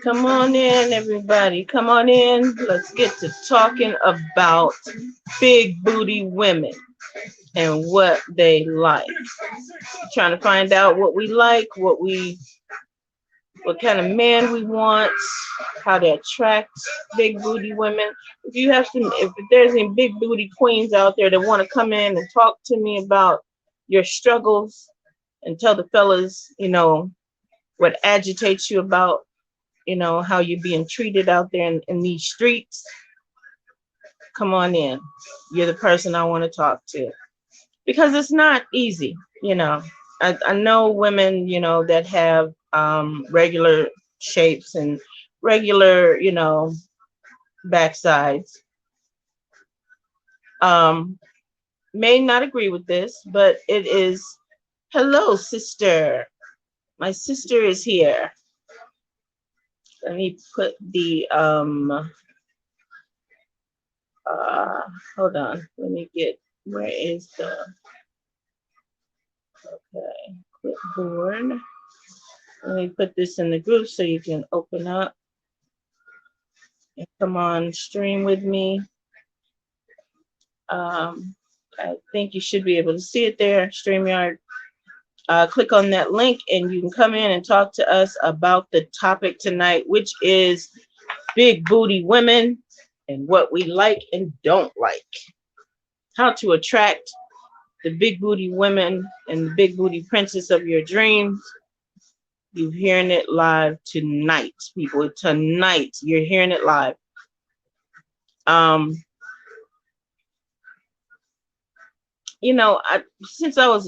Come on in, everybody. Come on in. Let's get to talking about big booty women and what they like. Trying to find out what we like, what kind of man we want, how to attract big booty women. If there's any big booty queens out there that want to come in and talk to me about your struggles and tell the fellas, what agitates you about, how you're being treated out there in these streets, come on in. You're the person I want to talk to because it's not easy. I know women, that have regular shapes and regular, backsides. Um, may not agree with this, but it is hello, sister. My sister is here. Let me put the hold on. Let me get where is the okay clipboard. Let me put this in the group so you can open up and come on stream with me. I think you should be able to see it there, StreamYard. Click on that link and you can come in and talk to us about the topic tonight, which is big booty women and what we like and don't like. How to attract the big booty women and the big booty princess of your dreams. You're hearing it live tonight, people. Tonight, you're hearing it live. Um, since I was,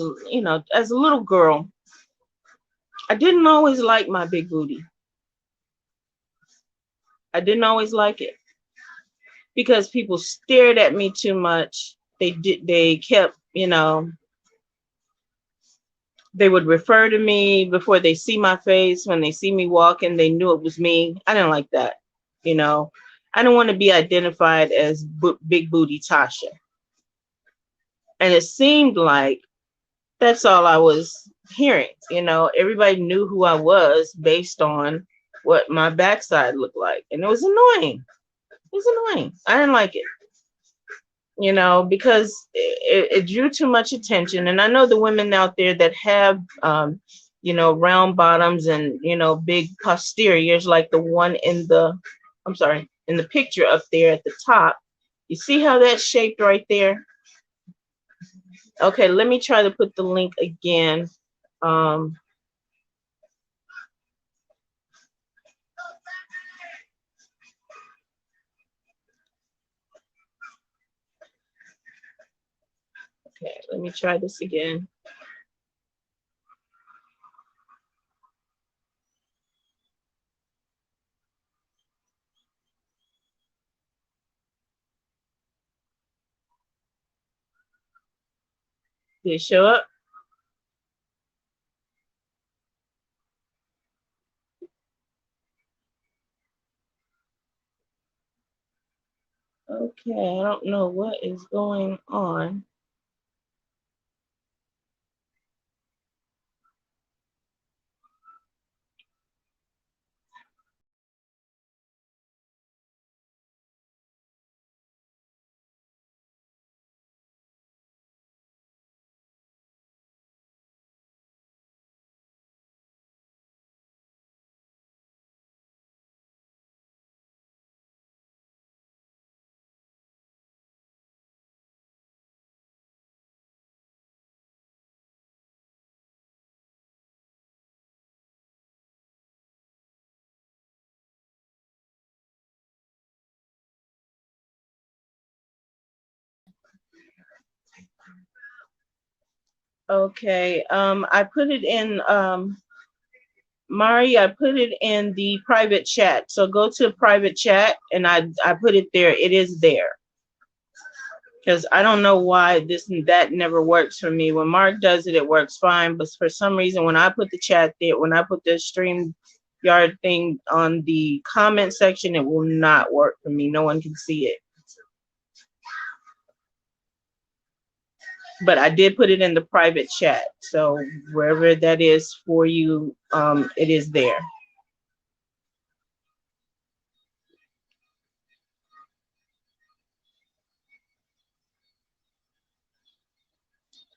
as a little girl, I didn't always like my big booty. I didn't always like it because people stared at me too much. They kept, they would refer to me before they see my face. When they see me walking, they knew it was me. I didn't like that. I don't want to be identified as big booty Tasha. And it seemed like that's all I was hearing. Everybody knew who I was based on what my backside looked like. And it was annoying. It was annoying. I didn't like it, because it drew too much attention. And I know the women out there that have, round bottoms and, big posteriors, like the one in the picture up there at the top. You see how that's shaped right there? Okay, let me try to put the link again. Um, okay, let me try this again. Did it show up? Okay, I don't know what is going on. Okay, I put it in Mari, I put it in the private chat. So go to private chat and I put it there. It is there. Because I don't know why this and that never works for me. When Mark does it, it works fine. But for some reason, when I put the chat there, when I put the stream yard thing on the comment section, it will not work for me. No one can see it. But I did put it in the private chat. So wherever that is for you, it is there.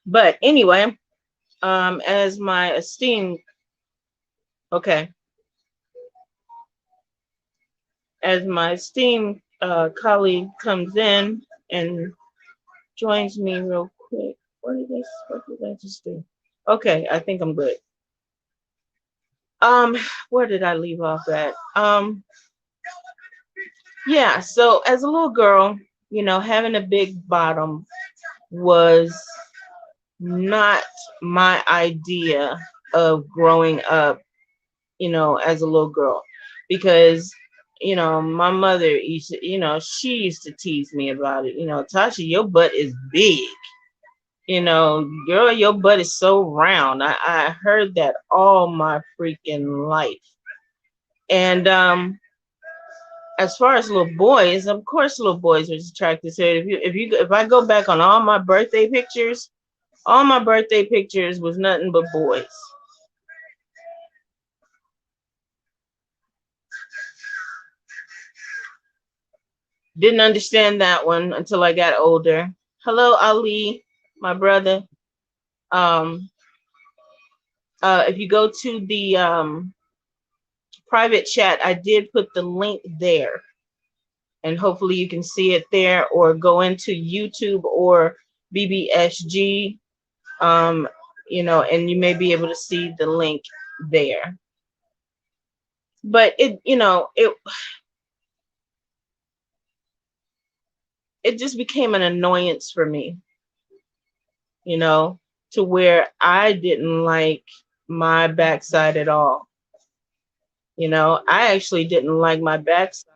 But anyway, as my esteemed, okay, as my esteemed colleague comes in and joins me real quick. What did I just do? Okay, I think I'm good. Um, where did I leave off at? Yeah, so as a little girl, having a big bottom was not my idea of growing up, as a little girl, because my mother used to, she used to tease me about it. Tasha, your butt is big. Girl, your butt is so round. I heard that all my freaking life. And as far as little boys, of course little boys are attracted to it. If I go back on all my birthday pictures was nothing but boys. Didn't understand that one until I got older. Hello, Ali, my brother. Um, if you go to the private chat, I did put the link there, and hopefully you can see it there, or go into YouTube or BBSG, um, and you may be able to see the link there. But it just became an annoyance for me, you know, to where I didn't like my backside at all. I actually didn't like my backside,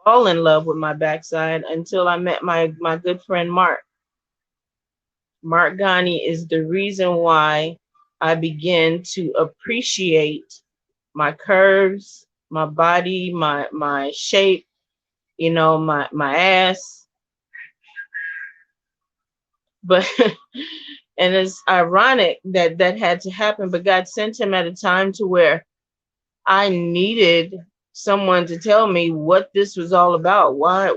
fall in love with my backside until I met my good friend Mark. Mark Ghani is the reason why I began to appreciate my curves, my body, my shape, my ass. But and it's ironic that that had to happen, but God sent him at a time to where I needed someone to tell me what this was all about. Why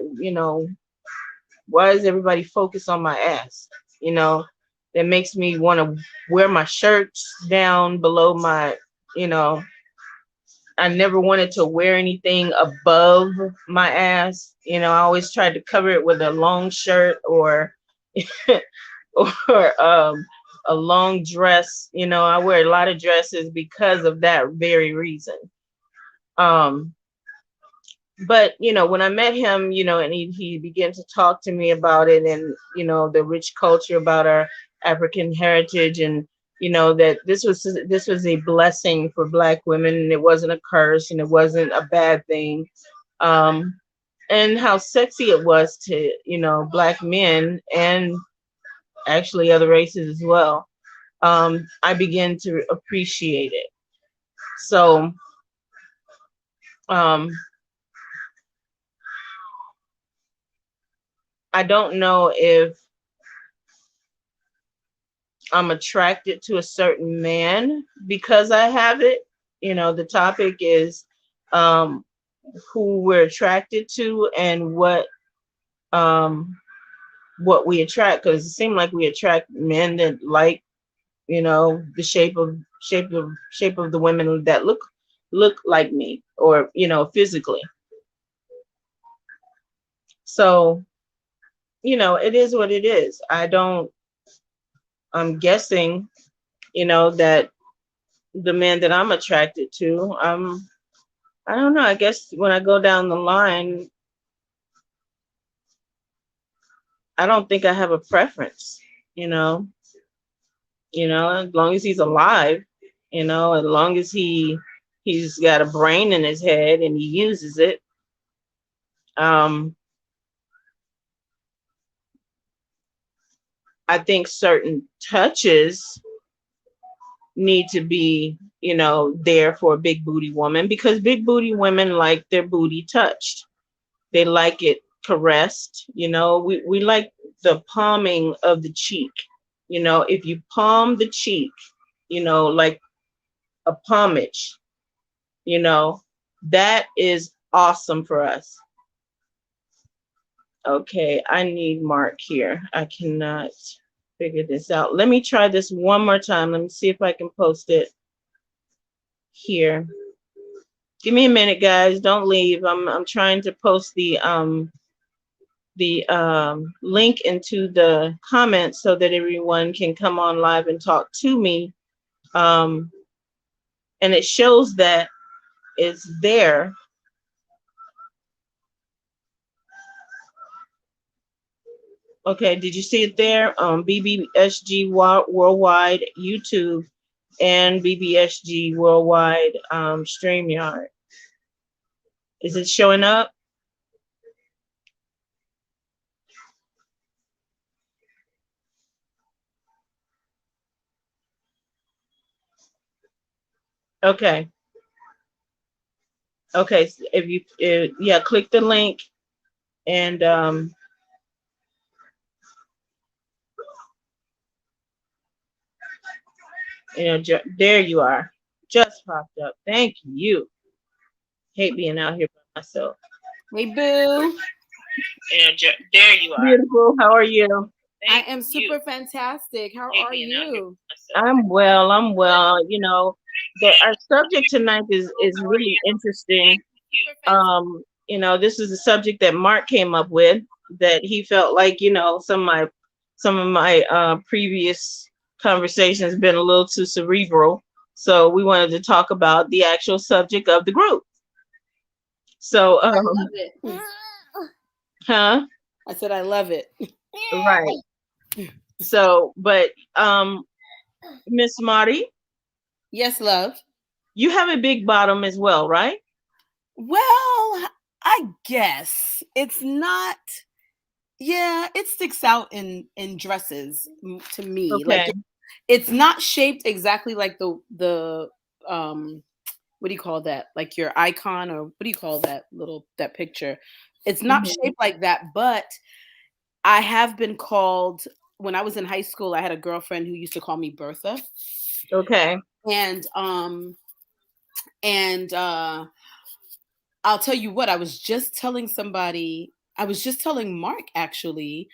is everybody focused on my ass? That makes me want to wear my shirts down below my, you know, I never wanted to wear anything above my ass. I always tried to cover it with a long shirt or or a long dress. I wear a lot of dresses because of that very reason. Um, but when I met him, and he began to talk to me about it, and the rich culture about our African heritage, and that this was a blessing for Black women, and it wasn't a curse, and it wasn't a bad thing. um and how sexy it was to Black men, and actually other races as well. I began to appreciate it. So um I don't know if I'm attracted to a certain man because I have it. The topic is um, who we're attracted to and um, what we attract. Because it seems like we attract men that like the shape of the women that look like me, or physically. So it is what it is. I'm guessing that the man that I'm attracted to, I don't know. I guess when I go down the line, I don't think I have a preference, you know, as long as he's alive, as long as he's got a brain in his head and he uses it. Um, I think certain touches need to be, there for a big booty woman, because big booty women like their booty touched. They like it caressed. We like the palming of the cheek. If you palm the cheek, like a pomage, you know, that is awesome for us. Okay, I need Mark here. I cannot. figure this out. Let me try this one more time. Let me see if I can post it here. Give me a minute, guys. Don't leave. I'm trying to post the link into the comments so that everyone can come on live and talk to me. Um, and it shows that it's there. Okay, did you see it there? BBSG Worldwide YouTube and BBSG Worldwide StreamYard. Is it showing up? Okay. Okay. If you, yeah, click the link and there you are. Just popped up. Thank you. Hate being out here by myself. Hey, boo. There you are. Beautiful. How are you? I am super fantastic. How are you? I'm well. I'm well. Our subject tonight is really interesting. This is a subject that Mark came up with that he felt like, some of my previous conversations been a little too cerebral. So we wanted to talk about the actual subject of the group. So I love it. Huh? I said I love it. Right. So, but Miss Marty. Yes, love. You have a big bottom as well, right? Well, I guess it's not. Yeah, it sticks out in dresses to me. Okay. Like it's not shaped exactly like the what do you call that? Like your icon, or what do you call that picture? It's not shaped like that, but I have been called, when I was in high school, I had a girlfriend who used to call me Bertha. Okay. And I'll tell you what, I was just telling Mark actually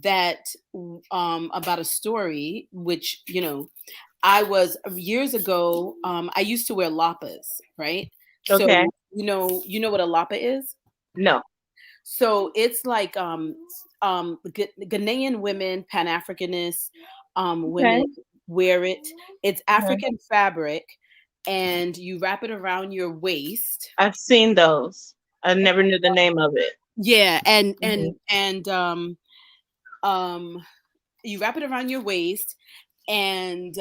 that about a story which, I was years ago, I used to wear lapas, right? Okay. So you know what a lapa is? No. So it's like Ghanaian women, Pan-Africanists, women wear it. It's African fabric, and you wrap it around your waist. I've seen those. I never knew the name of it. Yeah, and you wrap it around your waist, and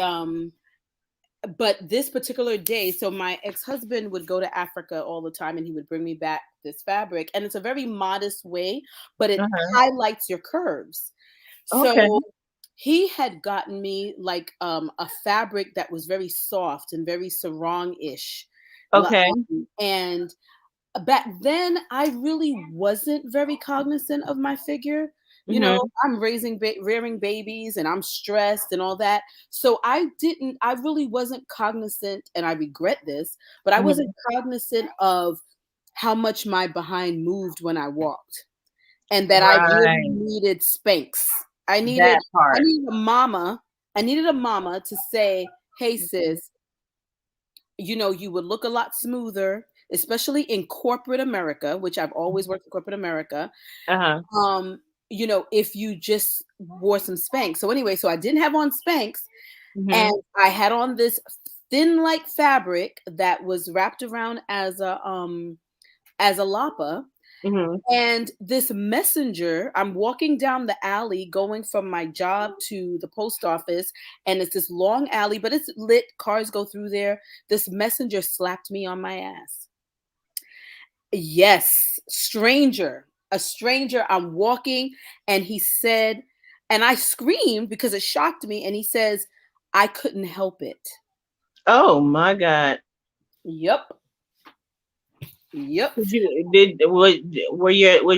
but this particular day, so my ex-husband would go to Africa all the time and he would bring me back this fabric, and it's a very modest way, but it highlights your curves. So he had gotten me like a fabric that was very soft and very sarong-ish. Okay. And back then I really wasn't very cognizant of my figure. I'm rearing babies and I'm stressed and all that. So I really wasn't cognizant, and I regret this, but I wasn't cognizant of how much my behind moved when I walked, and that I really needed Spanx. I needed a mama. I needed a mama to say, "Hey sis, you would look a lot smoother, especially in corporate America, which I've always worked in corporate America. If you just wore some Spanx." So anyway, so I didn't have on Spanx, and I had on this thin like fabric that was wrapped around as a lapa. And this messenger, I'm walking down the alley going from my job to the post office, and it's this long alley, but it's lit, cars go through there. This messenger slapped me on my ass. Yes, a stranger. I'm walking, and he said, and I screamed because it shocked me, and he says, "I couldn't help it." Oh my God. Yep. Was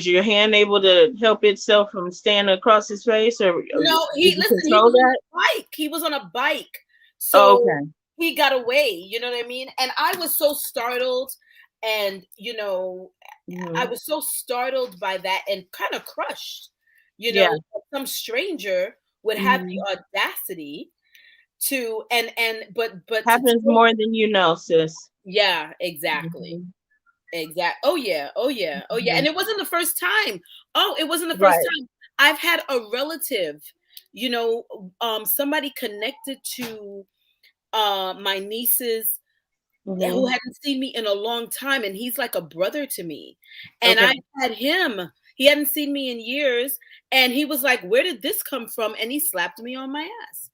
your hand able to help itself from standing across his face, or no? He was on a bike, so he got away. You know what I mean? And I was so startled, and I was so startled by that and kind of crushed. Some stranger would have Hmm. the audacity to but to Happens more than you know, sis. yeah, exactly. Hmm. Exact. Oh yeah. Oh yeah. Oh yeah. Hmm. And it wasn't the first time. Oh, it wasn't the first Right. time. I've had a relative, somebody connected to my nieces who Hmm. hadn't seen me in a long time, and he's like a brother to me. And I Okay. had him. He hadn't seen me in years, and he was like, "Where did this come from?" And he slapped me on my ass.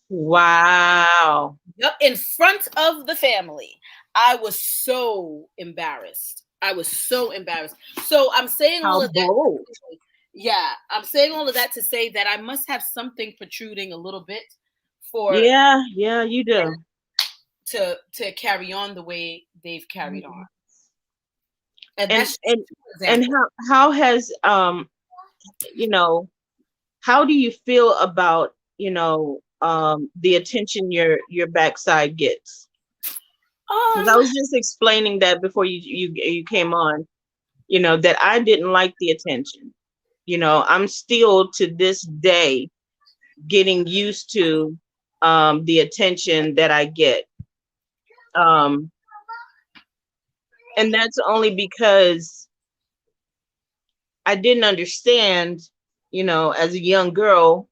Wow. Yep, in front of the family. I was so embarrassed. I was so embarrassed. So I'm saying all How of that. bold. Yeah, I'm saying all of that to say that I must have something protruding a little bit for Yeah, yeah, you do. to carry on the way they've carried on. Mhm. And And that's just and two and examples. how has you know, how do you feel about, the attention your backside gets? Because Um, I was just explaining that before you came on, that I didn't like the attention. I'm still to this day getting used to the attention that I get. Um, and that's only because I didn't understand, as a young girl,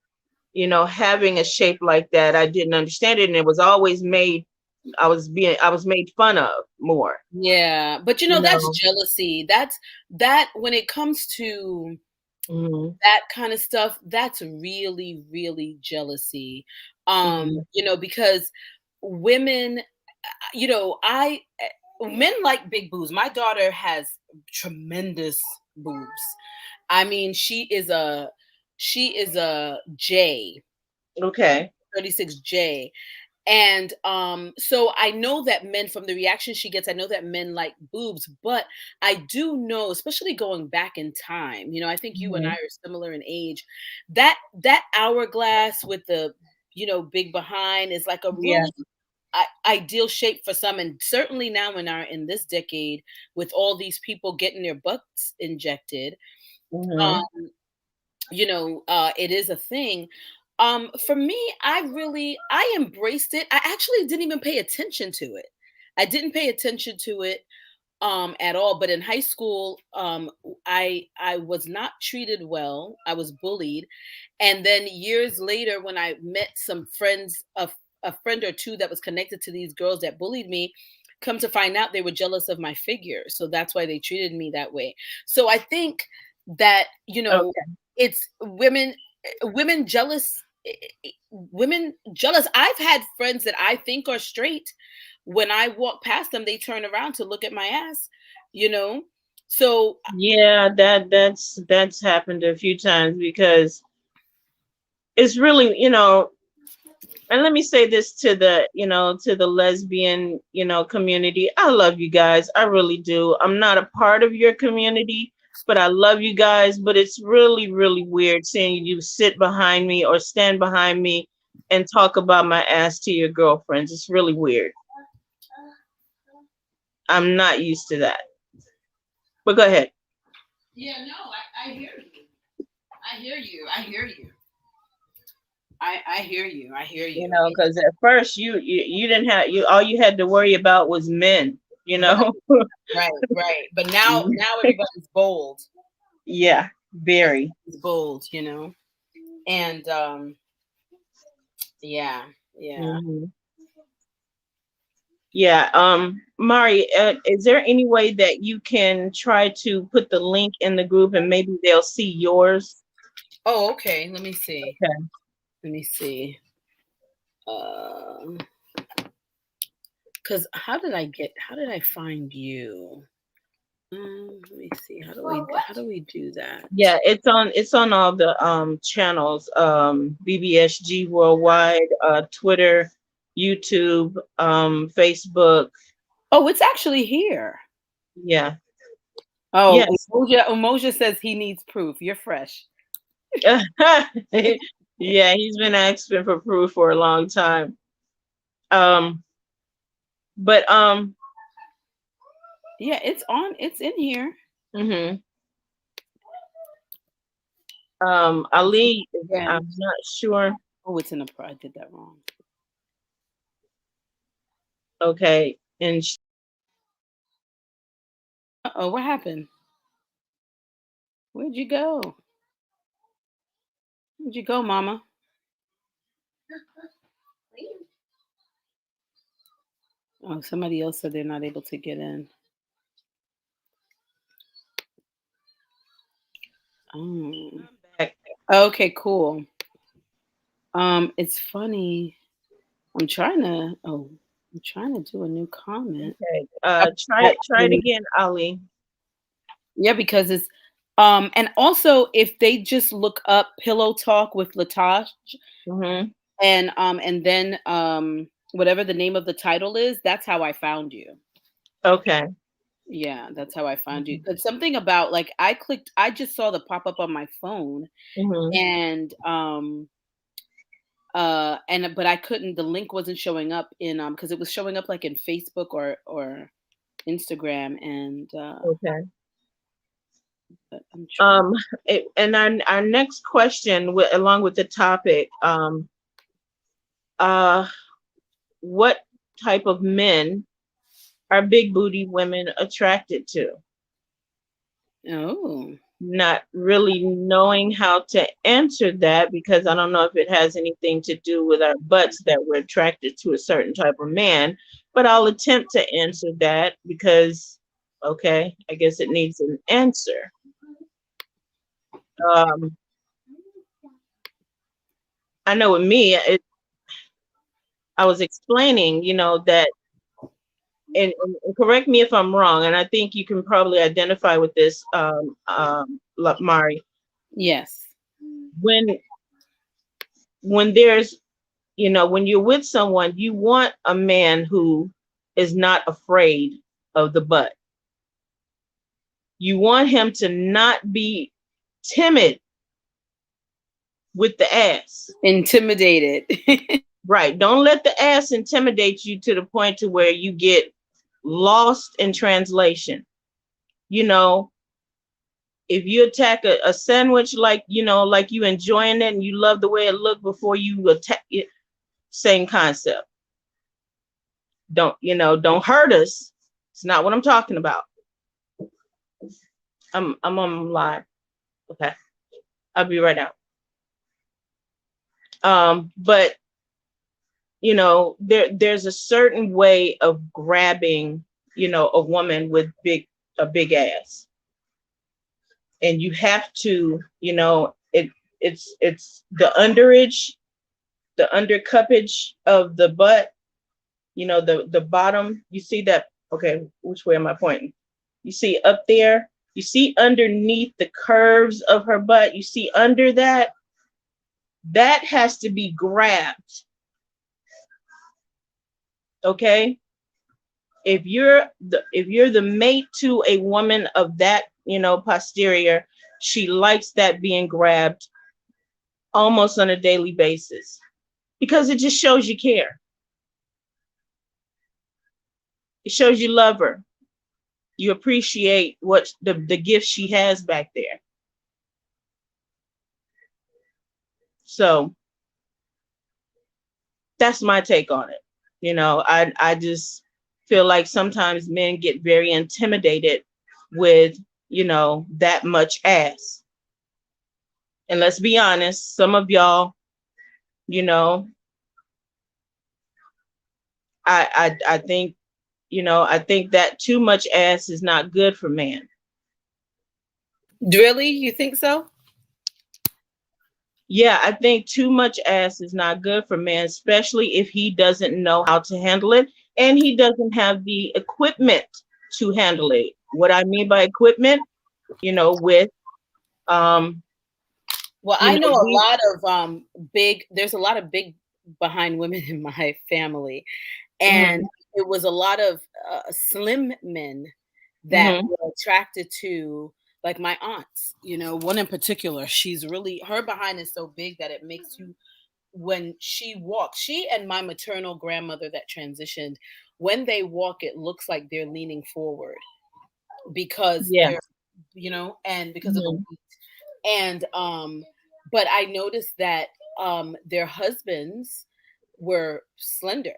having a shape like that, I didn't understand it. And it was always I was made fun of more, yeah, but you that's know. jealousy. That's that when it comes to Hmm. that kind of stuff, that's really, really jealousy. Hmm. Because women, I men like big boobs. My daughter has tremendous boobs. I mean, she is a J, Okay. 36J. And so I know that men, from the reaction she gets, I know that men like boobs, but I do know, especially going back in time, I think you and I Hmm. are similar in age, that hourglass with the, big behind is like a Yeah. really ideal shape for some. And certainly now in this decade, with all these people getting their butts injected, Hmm. um, it is a thing. For me, I embraced it. I actually didn't even pay attention to it. I didn't pay attention to it at all. But in high school, I was not treated well. I was bullied, and then years later, when I met some friends, a friend or two that was connected to these girls that bullied me, come to find out they were jealous of my figure, so that's why they treated me that way. So I think that Okay. it's women jealous. Women jealous. I've had friends that I think are straight. When I walk past them, they turn around to look at my ass. You know, so Yeah, that's happened a few times because it's really, and let me say this to the lesbian, community. I love you guys. I really do. I'm not a part of your community, but I love you guys. But it's really, really weird seeing you sit behind me or stand behind me and talk about my ass to your girlfriends. It's really weird. I'm not used to that. But go ahead. yeah, no, I hear you. I hear you. I hear you. I hear you. I hear you. Because at first you didn't have you all you had to worry about was men, you Right, know. right, right. But now everybody's bold. Yeah, very. Everybody's bold, And yeah, yeah. Hmm. Yeah. Mari, is there any way that you can try to put the link in the group and maybe they'll see yours? Oh, okay. Let me see. Okay. Let me see. Because how did I find you? Let me see. How do we do that? Yeah, it's on all the channels, BBSG Worldwide, Twitter, YouTube, Facebook. Oh, it's actually here. Yeah. Oh, Yes. Umoja says he needs proof. You're fresh. Yeah, he's been asking for proof for a long time. Um, but Yeah, it's on. It's in here. mhm. Ali, Again. I'm not sure. Oh, it's in a pro. I did that wrong. Okay, and Oh, what happened? Where'd you go? Where'd you go, Mama? Oh, somebody else said they're not able to get in. Oh. I'm back. Okay, cool. It's funny. I'm trying to do a new comment. Okay, I- try it again, Ali. Yeah, because it's and also if they just look up Pillow Talk with Latasha Mm-hmm. and then whatever the name of the title is, that's how I found you. Okay. Yeah, that's how I found you. Cause something about like I just saw the pop up on my phone Mm-hmm. and but I couldn't the link wasn't showing up in because it was showing up like in Facebook or Instagram and Okay. but I'm trying. Um, and our next question, along with the topic, uh, what type of men are big booty women attracted to? Oh. Not really knowing how to answer that because I don't know if it has anything to do with our butts that we're attracted to a certain type of man, but I'll attempt to answer that because, okay, I guess it needs an answer. Um, I know with me, I was explaining, that, and correct me if I'm wrong, and I think you can probably identify with this, Mari, Yes. when there's when you're with someone, you want a man who is not afraid of the butt. You want him to not be timid with the ass. Intimidated. Right. Don't let the ass intimidate you to the point to where you get lost in translation. You know, if you attack a sandwich like, like you enjoying it and you love the way it looked before you attack it, same concept. Don't hurt us. It's not what I'm talking about. I'm on live. Okay. I'll be right out. But there's a certain way of grabbing, a woman with a big ass. And you have to, it's the underage, the undercuppage of the butt, the bottom. You see that? Okay, which way am I pointing? You see up there? You see underneath the curves of her butt? You see under that? That has to be grabbed. Okay? If you're the mate to a woman of that, posterior, she likes that being grabbed almost on a daily basis because it just shows you care. It shows you love her. You appreciate what the gift she has back there. So that's my take on it. I just feel like sometimes men get very intimidated with, that much ass. And let's be honest, some of y'all, you know, I think, I think that too much ass is not good for man. Really? You think so? Yeah, I think too much ass is not good for man, especially if he doesn't know how to handle it and he doesn't have the equipment to handle it. What I mean by equipment, with um, Well, you I know, know a we lot of big there's a lot of big behind women in my family. And mhm, it was a lot of slim men that mhm, were attracted to like my aunts, one in particular. She's really her behind is so big that it makes you when she walks, she and my maternal grandmother that transitioned, when they walk, it looks like they're leaning forward because yeah, they're, and because of the mhm, weight. And but I noticed that their husbands were slender.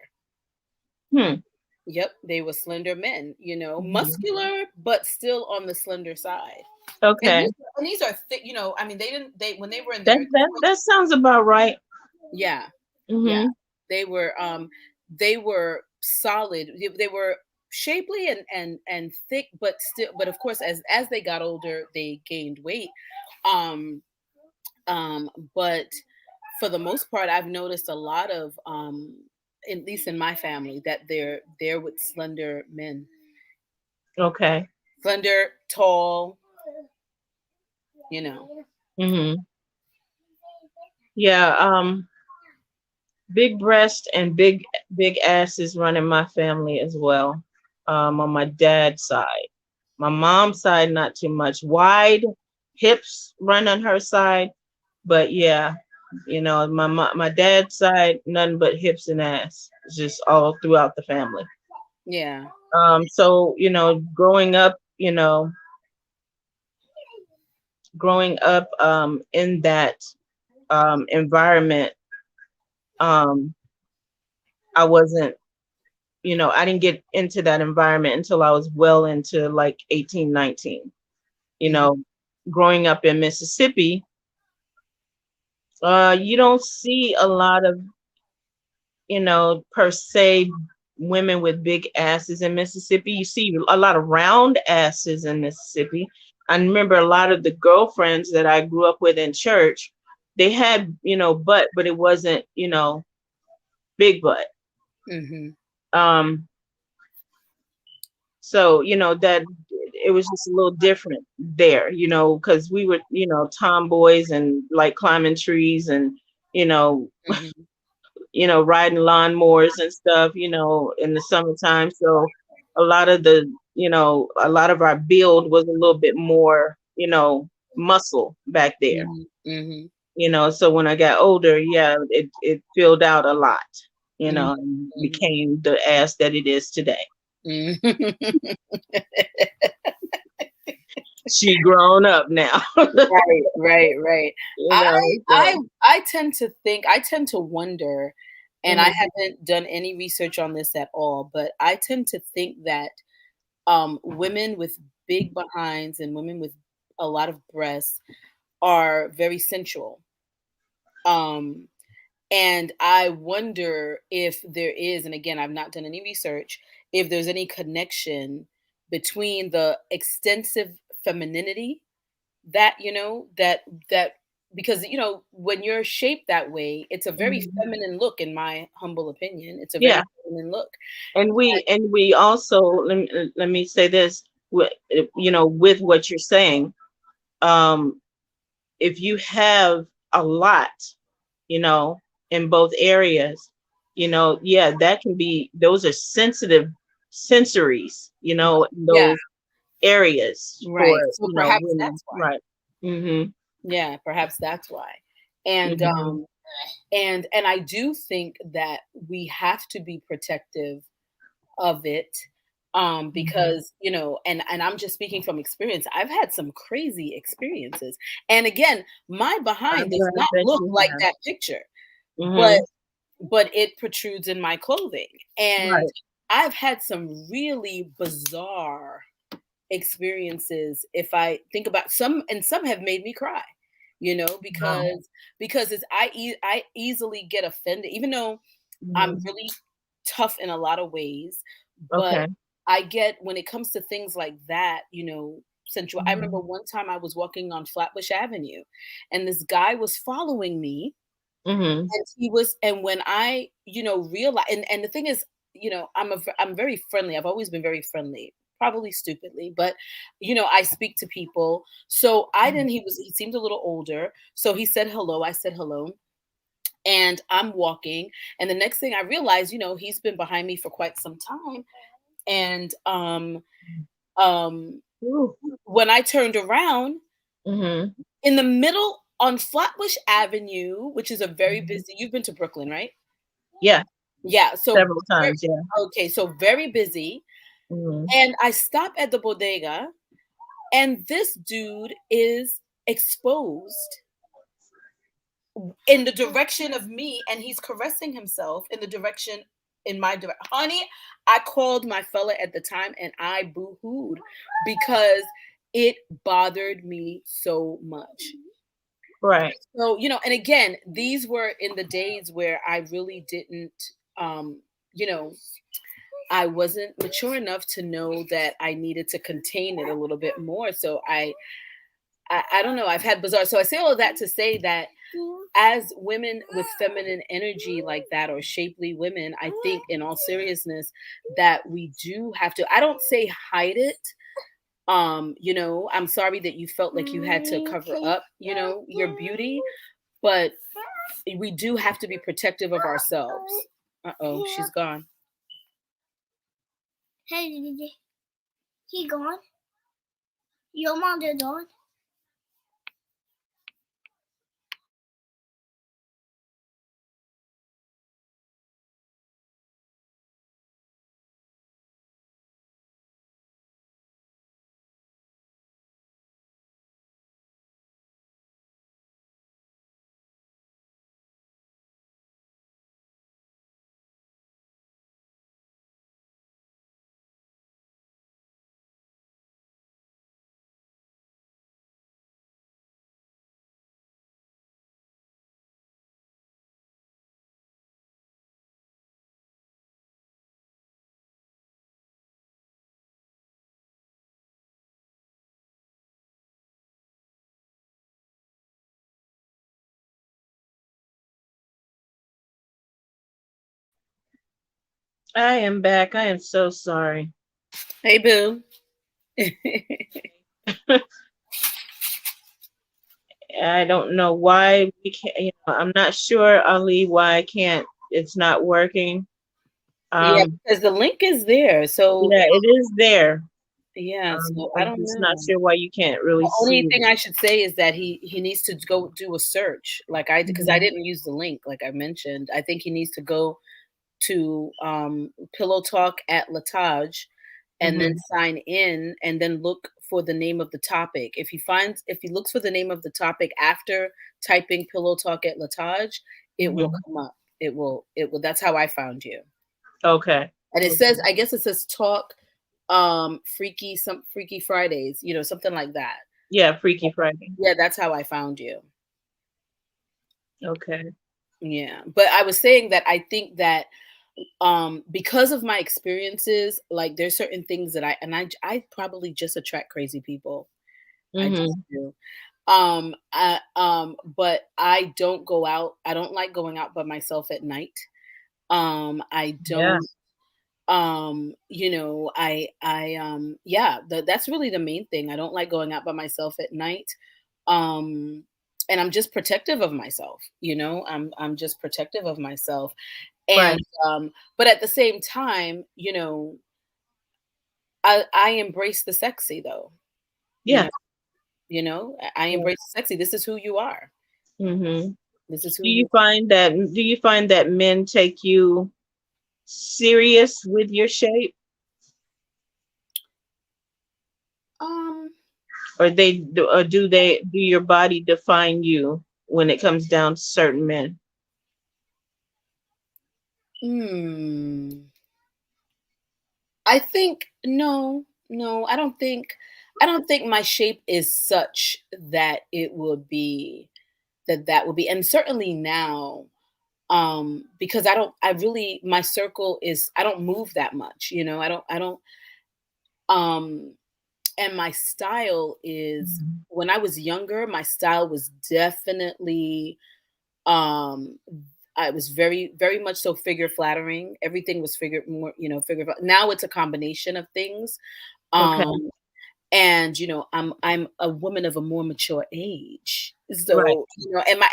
Hmm. Yep, they were slender men, you know, Mhm. muscular but still on the slender side. And Okay. these are thick, you know. I mean, they didn't they when they were in That their that that sounds about right. yeah, yeah, Mhm. they were solid. They were shapely and thick, but still, but of course, as they got older, they gained weight. Um, but for the most part, I've noticed a lot of at least in my family, that they're with slender men, Okay. slender, tall, you know. Mhm. Yeah. Big breast and big asses run in my family as well. On my dad's side. My mom's side, not too much. Wide hips run on her side, but yeah, my dad's side, nothing but hips and ass, just all throughout the family. Yeah. So growing up in that environment, um, I wasn't, I didn't get into that environment until I was well into like 18, 19. You Mhm. know, growing up in Mississippi, you don't see a lot of, per se, women with big asses in Mississippi. You see a lot of round asses in Mississippi. I remember a lot of the girlfriends that I grew up with in church, they had, butt, but it wasn't, big butt. Mhm. Um, so, that it was just a little different there, because we were, tomboys and like climbing trees and, you know, Mhm. riding lawnmowers and stuff, in the summertime. So a lot of our build was a little bit more, muscle back there, Mhm. Mhm. So when I got older, yeah, it filled out a lot, Mhm. and Mhm. became the ass that it is today. Mhm. She grown up now. Right, right, right. I So I tend to think, I tend to wonder, and I mhm, haven't done any research on this at all, but I tend to think that women with big behinds and women with a lot of breasts are very sensual. Um, and I wonder if there is, and again, I've not done any research, if there's any connection between the extensive femininity that, that because, when you're shaped that way, it's a very mhm. feminine look, in my humble opinion. It's a Yeah. very feminine look. And we also, let me say this, with what you're saying, um if you have a lot, you know in both areas, yeah, that can be, those are sensitive sensories, in Yeah, those areas for, right. So perhaps women, that's why. right. Mhm. Yeah, perhaps that's why. And Mhm. and I do think that we have to be protective of it, Mhm. because, and I'm just speaking from experience. I've had some crazy experiences. And again, my behind I'm does glad not that look you like have. that picture, but Mhm. it protrudes in my clothing. And Right. I've had some really bizarre experiences. If I think about some, and some have made me cry, Wow. because I easily get offended, even though I'm Mhm. really tough in a lot of ways. But Okay. I get, when it comes to things like that, sensual. I remember Mhm. one time I was walking on Flatbush Avenue, and this guy was following me, Mhm. and when I, realized, and the thing is, I'm very friendly. I've always been very friendly, probably stupidly, but I speak to people. So I didn't. He seemed a little older, so he said hello. I said hello, and I'm walking, and the next thing I realize, he's been behind me for quite some time, and um, Ooh. when I turned around, Mhm. in the middle on Flatbush Avenue, which is a very busy. You've been to Brooklyn, right? Yeah, Yeah, so several times, yeah. okay, so very busy. Mhm. And I stop at the bodega, and this dude is exposed in the direction of me, and he's caressing himself in the direction in my direction. Honey, I called my fella at the time and I boo-hooed because it bothered me so much. Right. So, and again, these were in the days where I really didn't, um, you know, I wasn't mature enough to know that I needed to contain it a little bit more. So I don't know. I've had bizarre. So I say all of that to say that as women with feminine energy like that, or shapely women, I think in all seriousness that we do have to. I don't say hide it. I'm sorry that you felt like you had to cover up, your beauty, but we do have to be protective of ourselves. Uh-oh, she's gone. Hey, he gone? Your mother gone? I am back. I am so sorry. Hey, boo. I don't know why we can't. I'm not sure, Ali, why I can't. It's not working. Yeah, Um, because the link is there. So yeah, it is there. yeah, so I I'm don't just not know. sure why you can't really The only see thing it. I should say is that he needs to go do a search, like I, because I Mhm. didn't use the link, like I mentioned. I think he needs to go to Pillow Talk at Latage and then Mhm. sign in and then look for the name of the topic. If he looks for the name of the topic after typing Pillow Talk at Latage, it will Mhm. come up. It will that's how I found you. Okay. And it Okay. says, I guess it says talk Freaky Fridays, something like that. Yeah, Freaky Friday. Yeah, that's how I found you. Okay. Yeah. But I was saying that I think that because of my experiences, like there's certain things that I probably just attract crazy people. I just Mhm. do. But I don't go out. I don't like going out by myself at night. I Yeah. don't yeah, that's really the main thing. I don't like going out by myself at night. um and I'm just protective of myself. I'm just protective of myself. And Right. but at the same time, I embrace the sexy though. you Yeah. know I Yeah. embrace the sexy. This is who you are. Mhm. This is who Do you you find that men take you serious with your shape, um or do your body define you when it comes down to certain men? hmm I think no, I don't think my shape is such that it would be that would be. And certainly now, because I really, my circle is, I don't move that much. I don't um and my style is, Mhm. when I was younger, my style was definitely, um I was very, very much so figure flattering. Everything was now it's a combination of things. Okay. um and I'm a woman of a more mature age, Right. so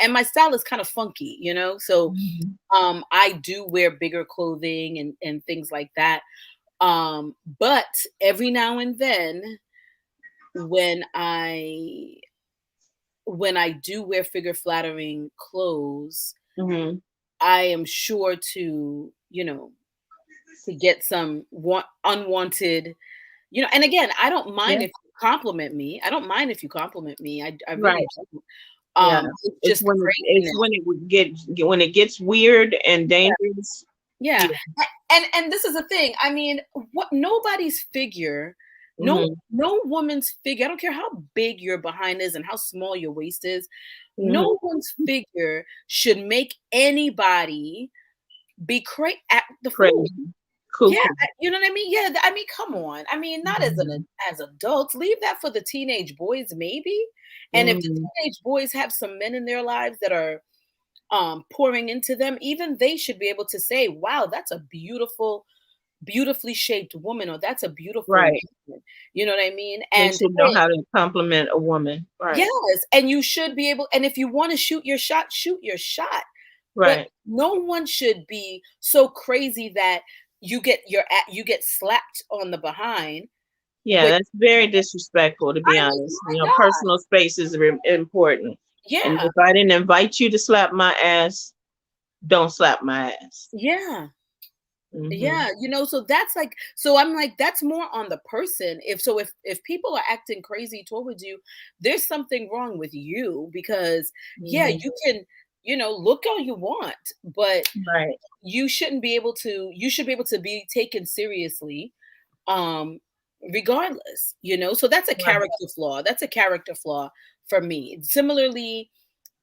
and my style is kind of funky, so Mhm. I do wear bigger clothing and things like that. But every now and then, when I do wear figure flattering clothes, Mhm. I am sure to get some unwanted, and again, I don't mind Yeah. if compliment me. I don't mind if you compliment me. I really Right. don't. Yeah. It's It's just when it's craziness. when it would when it gets weird and dangerous. Yeah. Yeah. And this is the thing. I mean, what nobody's figure, no Hmm. no woman's figure, I don't care how big your behind is and how small your waist is, Hmm. no one's figure should make anybody be crazy at the food. Crazy. Yeah, Cuckoo. you know what I mean? Yeah, I mean, come on. I mean, not Hmm. as adults. Leave that for the teenage boys, maybe. And if the Hmm. teenage boys have some men in their lives that are pouring into them, even they should be able to say, "Wow, that's a beautifully shaped woman," or "That's a beautiful Right. woman." You know what I mean? They And should know how to compliment a woman. Right. yes, and you should be able. And if you want to shoot your shot, shoot your shot. But Right. no one should be so crazy that you get slapped on the behind. Yeah, But that's very disrespectful, to be I mean, honest. my God, Personal space is important. And yeah, if I didn't invite you to slap my ass, don't slap my ass. yeah, Hmm. yeah. So that's like, so I'm like, that's more on the person. If people are acting crazy towards you, there's something wrong with you because yeah, Hmm. you can, look all you want, but Right. you should be able to be taken seriously, um regardless, so that's a Right. character flaw for me. Similarly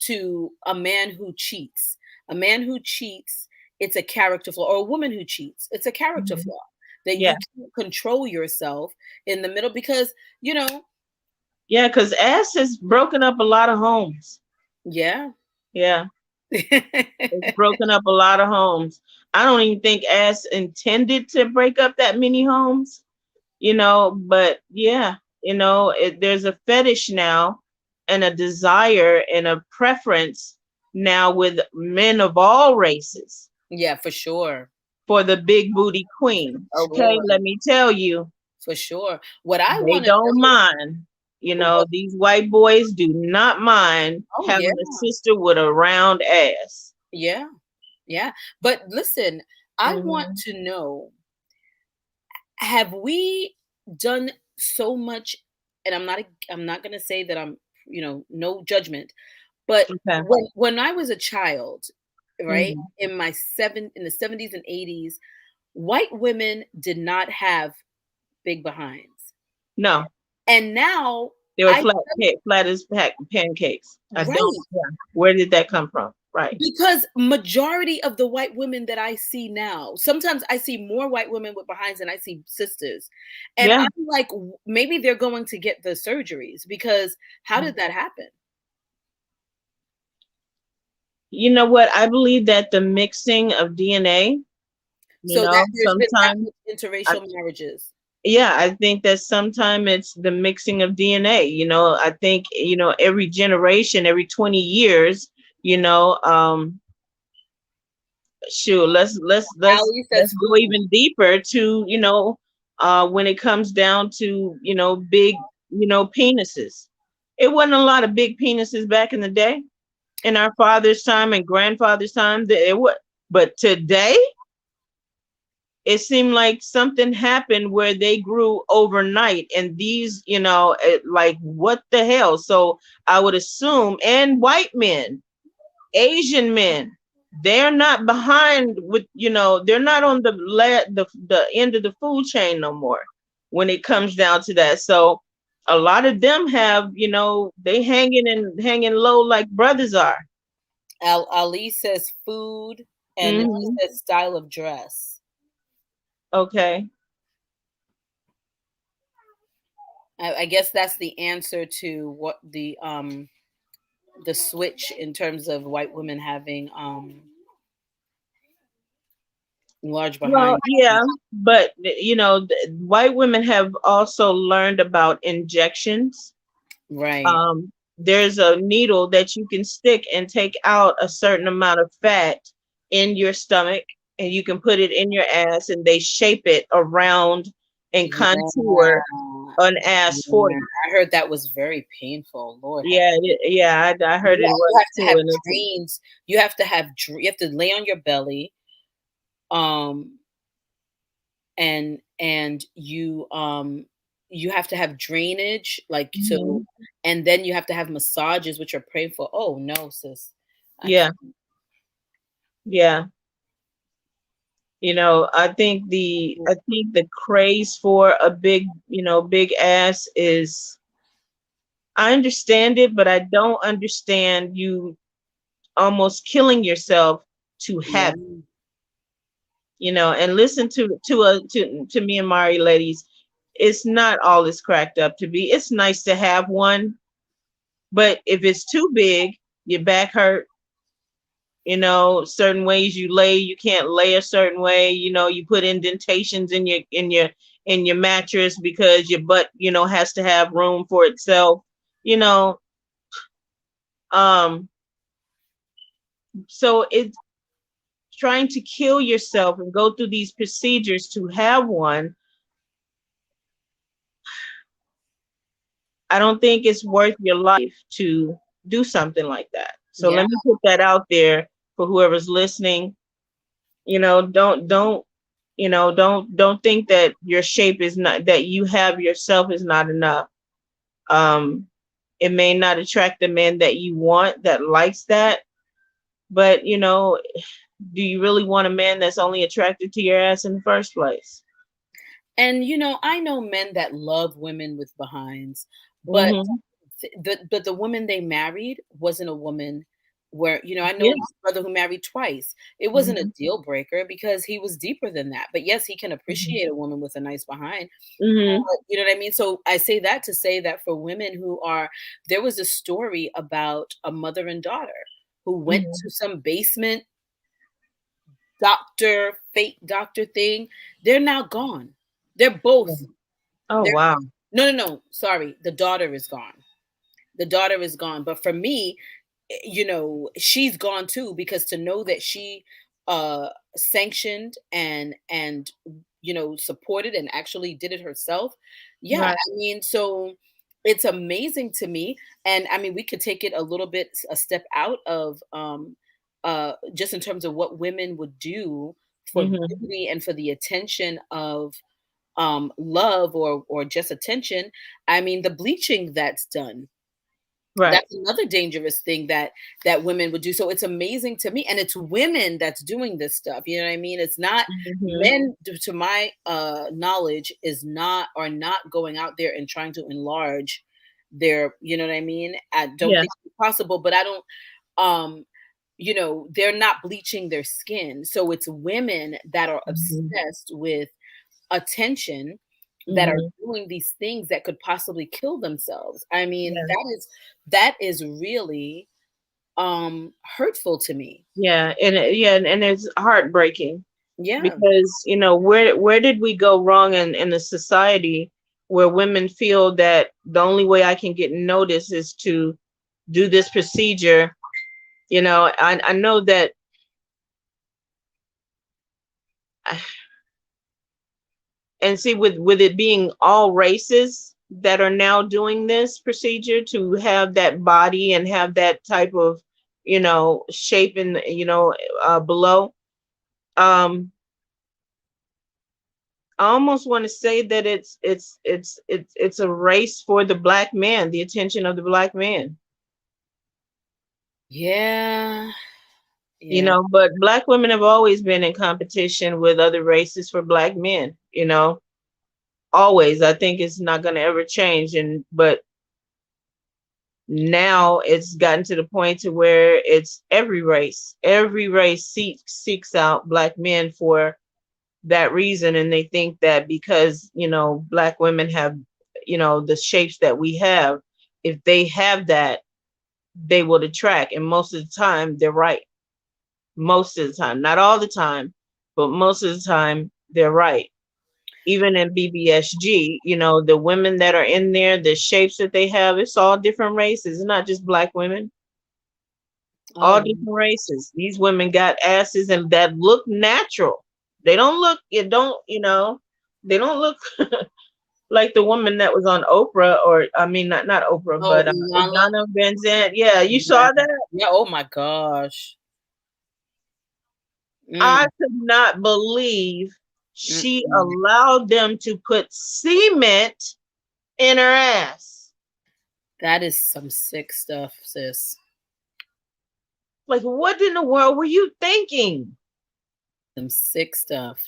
to a man who cheats, it's a character flaw, or a woman who cheats, it's a character Mhm. flaw, that Yeah. you can't control yourself in the middle because Yeah, because ass has broken up a lot of homes. yeah. Yeah. It's broken up a lot of homes. I don't even think ass intended to break up that many homes, but yeah, there's a fetish now and a desire and a preference now with men of all races Yeah, for sure. for the big booty queen. Oh Okay, Lord, let me tell you, for sure. What I they want to don't know, mind. what, These white boys do not mind oh yeah, having a sister with a round ass. yeah, yeah. But listen, I want Hmm. to know, have we done so much, and I'm not going to say that I'm, no judgment, but Okay. when I was a child, right, Hmm. in the 70s and 80s, white women did not have big behinds. No, And now they were I flat as pancakes. I don't. right, Yeah. Where did that come from? Right. because majority of the white women that I see now, sometimes I see more white women with behinds than I see sisters. And Yeah. I'm like, maybe they're going to get the surgeries because how did that happen? You know what? I believe that the mixing of DNA, So that there's been that sometimes, much interracial marriages. yeah, I think that sometimes it's the mixing of DNA. I think, every generation, every 20 years, you know, sure, Ali says let's go food. even deeper to, when it comes down to, big, penises. It wasn't a lot of big penises back in the day, in our father's time and grandfather's time. But today, it seemed like something happened where they grew overnight, and these, like, what the hell? So I would assume, and white men, Asian men, they're not behind with, they're not on the end of the food chain no more when it comes down to that. So a lot of them have, they hanging low like brothers are. Ali says food, and then she Hmm. says style of dress. Okay. I guess that's the answer to what the switch in terms of white women having large Well, behind. yeah, but white women have also learned about injections. Right. There's a needle that you can stick and take out a certain amount of fat in your stomach, and you can put it in your ass, and they shape it around and Yeah. contour an ass for Yeah. you. I heard that was very painful. Lord have Yeah, yeah, I heard it you was have to too, have and it's drains. You have to lay on your belly, um, and you you have to have drainage, like, so, Mhm. and then you have to have massages, which are painful. Oh no, sis. I Yeah, can't. yeah. I think the craze for a big ass is, I understand it, but I don't understand you almost killing yourself to Yeah. have it, and listen to me and Mari, ladies. It's not all it's cracked up to be. It's nice to have one, but if it's too big, your back hurt, certain ways you lay, you can't lay a certain way, you put indentations in your mattress because your butt, has to have room for itself, you know. Um, so it's trying to kill yourself and go through these procedures to have one. I don't think it's worth your life to do something like that. So Yeah. let me put that out there for whoever's listening. Don't think that your shape is not, that you have yourself is not enough. Um, it may not attract the man that you want that likes that, but do you really want a man that's only attracted to your ass in the first place? And I know men that love women with behinds, but Mm-hmm. the woman they married wasn't a woman where, I know Yeah. this brother who married twice. It wasn't a Mm-hmm. deal breaker because he was deeper than that. But yes, he can Mm-hmm. appreciate a woman with a nice behind. Mm-hmm. You know what I mean? So I say that to say that for women who are, there was a story about a mother and daughter who went Mm-hmm. to some basement doctor, fake doctor thing. They're now gone. They're Yeah. both, Oh, they're, wow. no, sorry. The daughter is gone. The daughter is gone. But for me, she's gone too, because to know that she sanctioned and supported and actually did it herself. Yeah, Right. I mean, so it's amazing to me. And I mean, we could take it a little bit a step out of just in terms of what women would do for Mm-hmm. beauty and for the attention of love or just attention. I mean, the bleaching that's done, Right. that's another dangerous thing that women would do. So it's amazing to me, and it's women that's doing this stuff. You know what I mean? It's not Mm-hmm. men, to my knowledge, is not are not going out there and trying to enlarge their. You know what I mean? I don't Yeah. think it's possible, but I don't. Um, they're not bleaching their skin. So it's women that are Mm-hmm. obsessed with attention, that are Mm-hmm. doing these things that could possibly kill themselves. I mean, Yeah. that is really hurtful to me. Yeah. And it's heartbreaking Yeah. because where did we go wrong in a society where women feel that the only way I can get noticed is to do this procedure. I know that. And see, with it being all races that are now doing this procedure to have that body and have that type of shape in below. I almost want to say that it's a race for the black man, the attention of the black man. Yeah. Yeah. But black women have always been in competition with other races for black men. Always. I think it's not going to ever change. But now it's gotten to the point to where it's every race seeks out black men for that reason, and they think that because black women have the shapes that we have, if they have that, they will attract. And most of the time they're right. Most of the time, not all the time, but most of the time they're right. Even in BBSG, the women that are in there, the shapes that they have, it's all different races. It's not just black women, all Oh, different races. These women got asses and that look natural. They don't look, they don't look like the woman that was on Oprah, or I mean, not Oprah, oh, but Ilana. Donna Van Zandt. Yeah, you Yeah. saw that? Yeah. Oh my gosh. I Mm, could not believe mm, she mm. allowed them to put cement. in her ass. That is some sick stuff, sis. Like, what in the world were you thinking? Some sick stuff.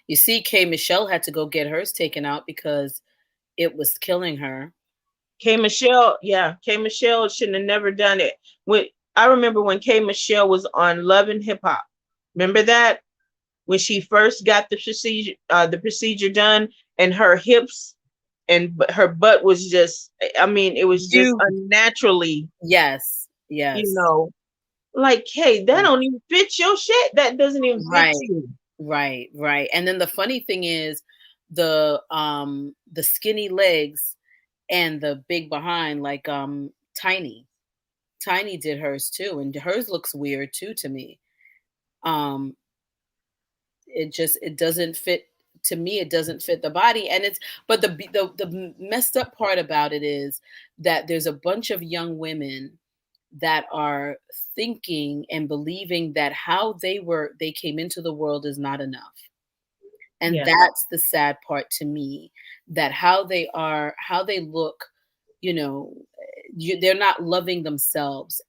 You see, K Michelle had to go get hers taken out because it was killing her. K Michelle, yeah, K Michelle shouldn't have never done it. When I remember when K Michelle was on Love and Hip Hop. Remember that? When she first got the procedure done, and her hips and her butt was just, I mean, it was just You unnaturally, Yes, you yes. know, like, hey, that don't even fit your shit. That doesn't even fit Right, you. right, right. And then the funny thing is the skinny legs and the big behind, like Tiny. Tiny did hers too, and hers looks weird too to me. Um it doesn't fit to me. It doesn't fit the body, and it's but the messed up part about it is that there's a bunch of young women that are thinking and believing that how they came into the world is not enough. And Yeah, that's the sad part to me, that how they look, you know, they're not loving themselves.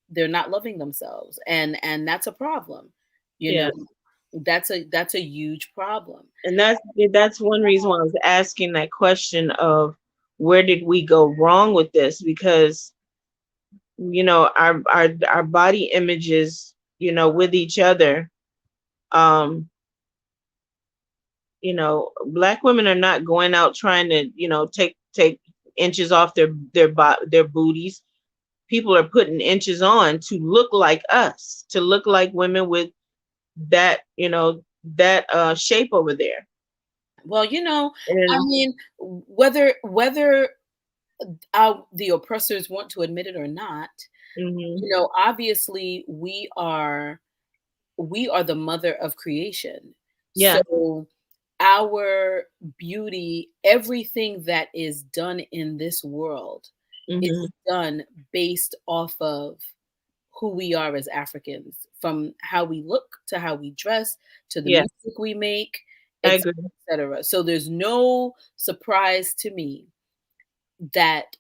They're not loving themselves, and that's a problem. You yeah. know, that's a huge problem. And that's one reason why I was asking that question of where did we go wrong with this? Because our body images, with each other, um black women are not going out trying to, take inches off their booties. People are putting inches on to look like us, to look like women with that, that shape over there. Well, I And mean, whether the oppressors want to admit it or not, mhm, obviously we are the mother of creation. yeah, So our beauty, everything that is done in this world is mhm, done based off of who we are as Africans, from how we look to how we dress to the yeah, music we make, I etc., agree. etc. So there's no surprise to me that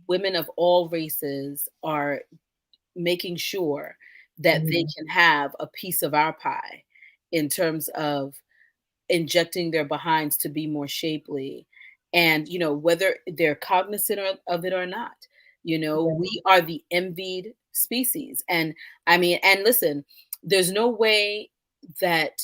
women of all races are making sure that they Mhm, can have a piece of our pie in terms of injecting their behinds to be more shapely, and whether they're cognizant of it or not, yeah, we are the envied species. And I mean, and listen, there's no way that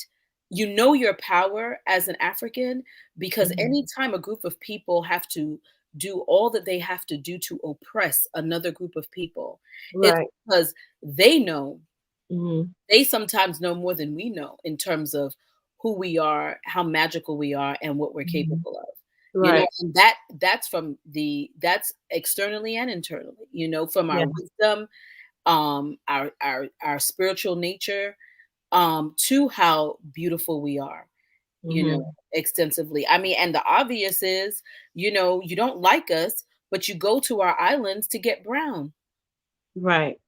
your power as an African, because mhm, anytime a group of people have to do all that they have to do to oppress another group of people, it's right. because they know Mhm, they sometimes know more than we know in terms of who we are, how magical we are, and what we're mhm, capable of. right. And that's externally and internally, from our Yeah. wisdom, our spiritual nature, to how beautiful we are, Mhm, extensively. I mean, and the obvious is, you don't like us, but you go to our islands to get brown. right.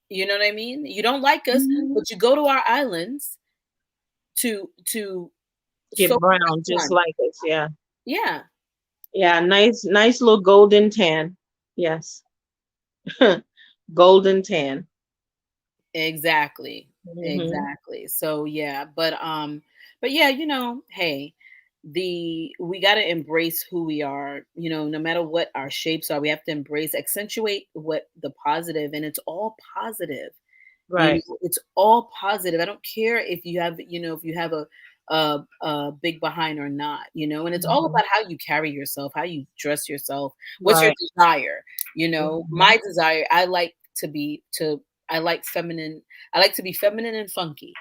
You know what I mean? You don't like us, Mhm. but you go to our islands to Get soak in brown the just sun. like us. Yeah. Yeah, Yeah. Nice little golden tan. Yes. Golden tan. exactly. Mhm, Exactly. So yeah, but yeah, hey, we got to embrace who we are, no matter what our shapes are. We have to embrace, accentuate what the positive, and it's all positive. right. It's all positive. I don't care if you have, if you have a big behind or not, and it's all Mhm, about how you carry yourself, how you dress yourself, what's your right. desire. Mhm, My desire, I like feminine. I like to be feminine and funky,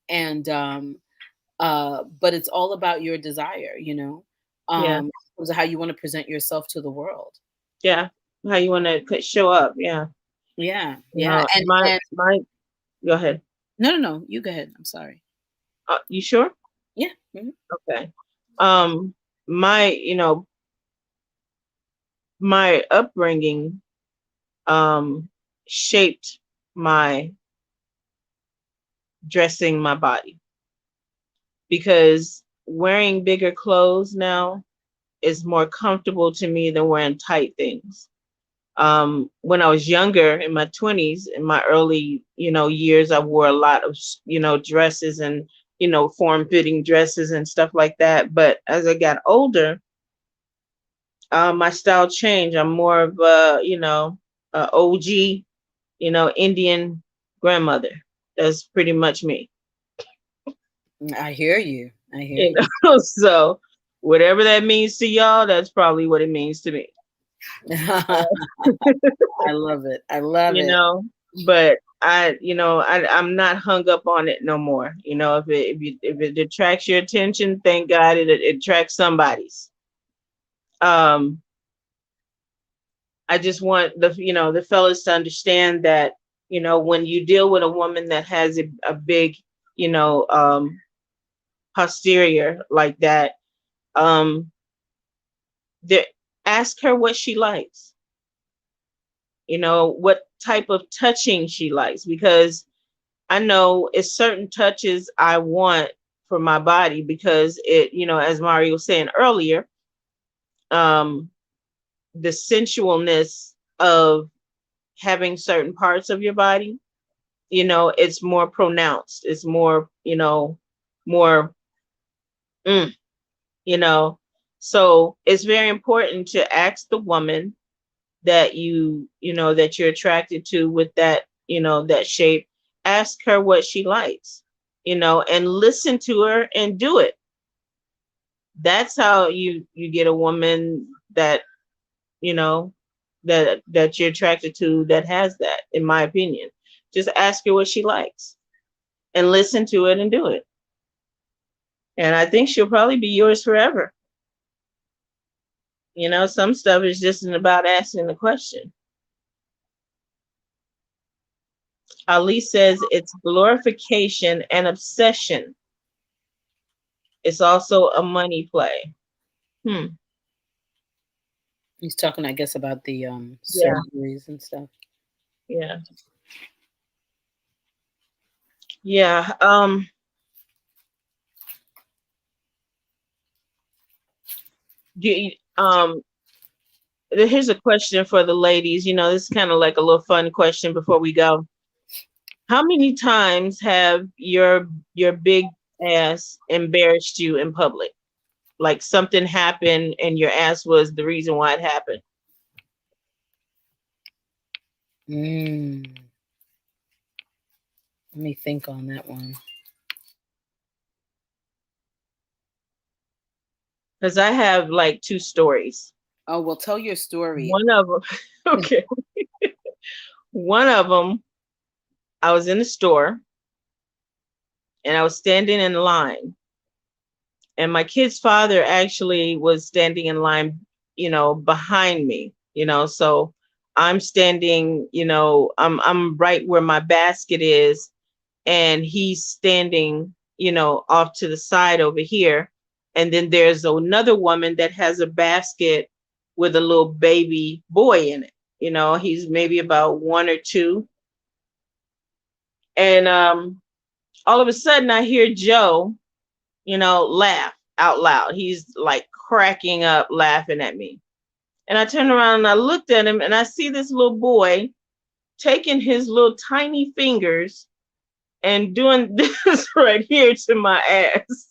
and but it's all about your desire, yeah. in terms of how you want to present yourself to the world. Yeah. How you want to show up? Yeah. Yeah, yeah, My and my. Go ahead. no, no, no, you go ahead. I'm sorry. You sure? Yeah. Mhm. Okay. Um, my my upbringing shaped my dressing my body, because wearing bigger clothes now, is more comfortable to me than wearing tight things. When I was younger, in my 20s, in my early, years, I wore a lot of, dresses and, form-fitting dresses and stuff like that. But as I got older, my style changed. I'm more of a OG, Indian grandmother. That's pretty much me. I hear you. I hear You you. So whatever that means to y'all, that's probably what it means to me. I love it. I love you it. know, but I'm not hung up on it no more. If it attracts your attention, thank God it attracts somebody's. Um, I just want the fellas to understand that, when you deal with a woman that has a big, you know, um, posterior like that, um, the, ask her what she likes, what type of touching she likes, because I know it's certain touches I want for my body because as Mario was saying earlier, um, the sensualness of having certain parts of your body, it's more pronounced. It's more, more, mm, you know. So it's very important to ask the woman that that you're attracted to with that, that shape. Ask her what she likes, and listen to her and do it. That's how you get a woman that, you know, that you're attracted to that has that, in my opinion. Just ask her what she likes and listen to it and do it. And I think she'll probably be yours forever. Some stuff is just about asking the question. Ali says it's glorification and obsession. It's also a money play. Hmm. He's talking, I guess, about the Yeah. surgeries and stuff. Yeah. Yeah. Do you, here's a question for the ladies. This is kind of like a little fun question before we go. How many times have your big ass embarrassed you in public? Like something happened and your ass was the reason why it happened. Mm. Let me think on that one. Because I have like two stories. Oh, well, tell your story. One of them, okay. One of them, I was in the store and I was standing in line, and my kid's father actually was standing in line, behind me, so I'm standing, I'm right where my basket is, and he's standing, off to the side over here. And then there's another woman that has a basket with a little baby boy in it. He's maybe about 1 or 2. And all of a sudden I hear Joe, laugh out loud. He's like cracking up, laughing at me. And I turned around and I looked at him and I see this little boy taking his little tiny fingers and doing this right here to my ass.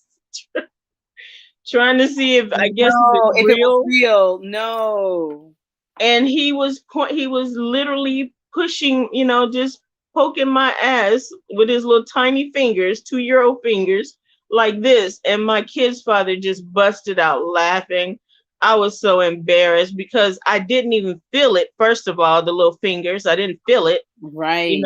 Trying to see if, I guess, if it's If it was real. real, no. And he was literally pushing, just poking my ass with his little tiny fingers, 2-year-old fingers, like this. And my kid's father just busted out laughing. I was so embarrassed because I didn't even feel it. First of all, the little fingers, I didn't feel it. Right.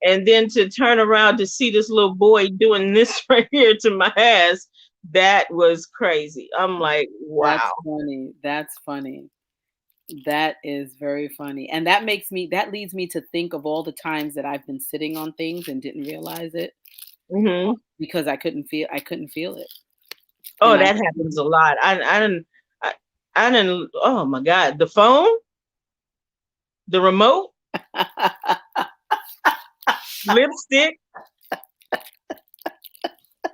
And then to turn around to see this little boy doing this right here to my ass, that was crazy. I'm like, wow. That's funny. That's funny. That is very funny. And that leads me to think of all the times that I've been sitting on things and didn't realize it Mm-hmm. because I couldn't feel it. Oh, And that happens a lot. I didn't, oh my God, the phone, the remote, lipstick.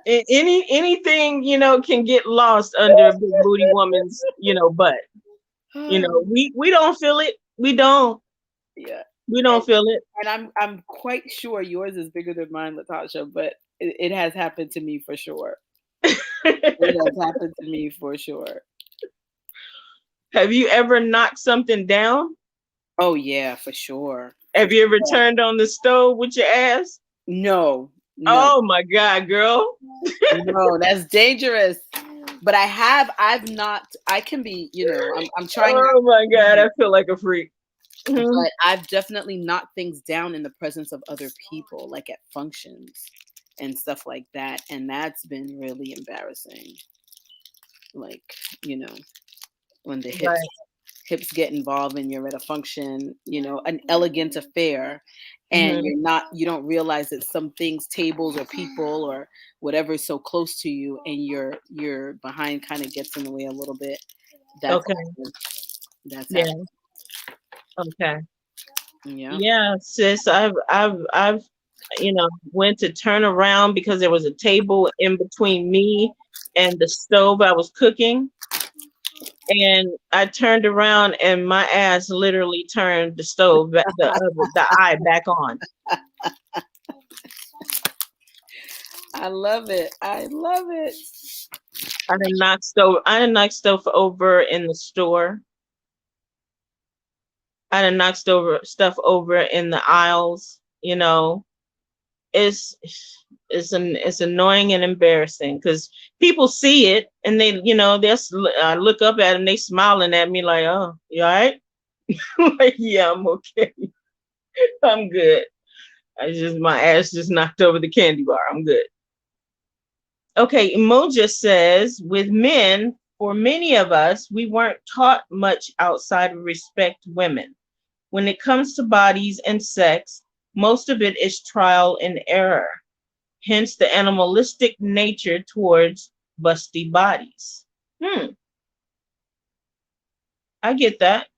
Anything, can get lost under a big booty woman's, butt. We don't feel it. We don't. Yeah. We don't feel it. And I'm quite sure yours is bigger than mine, Latasha, but it has happened to me for sure. It has happened to me for sure. Have you ever knocked something down? Oh yeah, for sure. Have you ever turned on the stove with your ass? No. Oh my God, girl. No, that's dangerous. But I've not, I can be, I'm trying. Oh my God, I feel like a freak. But I've definitely knocked things down in the presence of other people, like at functions and stuff like that. And that's been really embarrassing. Like, when the hips get involved and you're at a function, an elegant affair, and you don't realize that some things, tables or people or whatever is so close to you, and your behind kind of gets in the way a little bit. That's Okay. That's yeah. Okay. Yeah. Yeah, sis. I've went to turn around because there was a table in between me and the stove I was cooking. And I turned around and my ass literally turned the stove back, the eye back on. I love it. I love it. I done knocked stuff over in the store. I done knocked stuff over in the aisles. It's it's annoying and embarrassing because people see it and they, I look up at them, they smiling at me like, "Oh, you all right?" Like, yeah, I'm okay. I'm good. My ass just knocked over the candy bar. I'm good. Okay, Emoja says, with men, for many of us, we weren't taught much outside of respect women. When it comes to bodies and sex, most of it is trial and error. Hence the animalistic nature towards busty bodies. I get that.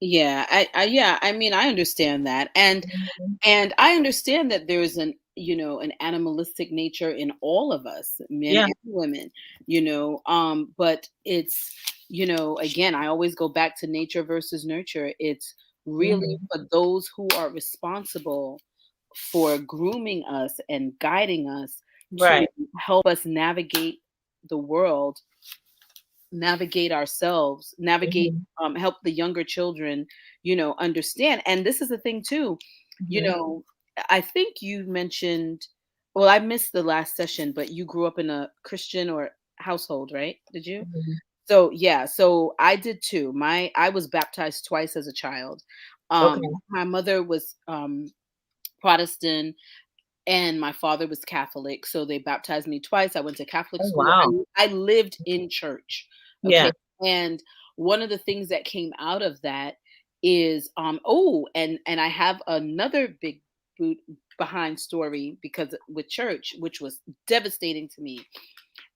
Yeah, I mean, I understand that. And I understand that there's an animalistic nature in all of us, men Yeah. and women, but it's, again, I always go back to nature versus nurture. It's really for those who are responsible for grooming us and guiding us to Right. help us navigate the world, navigate ourselves, navigate, help the younger children, understand. And this is the thing too, I think you mentioned, well, I missed the last session, but you grew up in a Christian or household, right? Did you? So yeah, so I did too. I was baptized twice as a child. Okay. My mother was Protestant and my father was Catholic, so they baptized me twice. I went to Catholic Oh, school. wow. I lived in church. Yeah. Okay. And one of the things that came out of that is and I have another big boot behind story, because with church, which was devastating to me.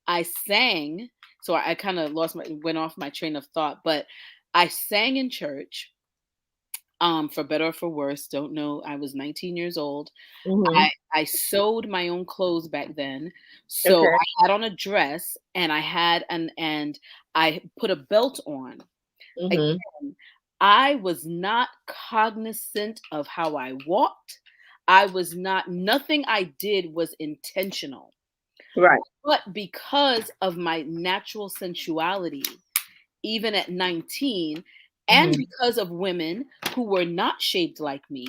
I sang, so I kind of went off my train of thought, but I sang in church, for better or for worse, don't know. I was 19 years old. I sewed my own clothes back then. So Okay. I had on a dress and and I put a belt on. Again, I was not cognizant of how I walked. Nothing I did was intentional. Right. But because of my natural sensuality, even at 19, and because of women who were not shaped like me,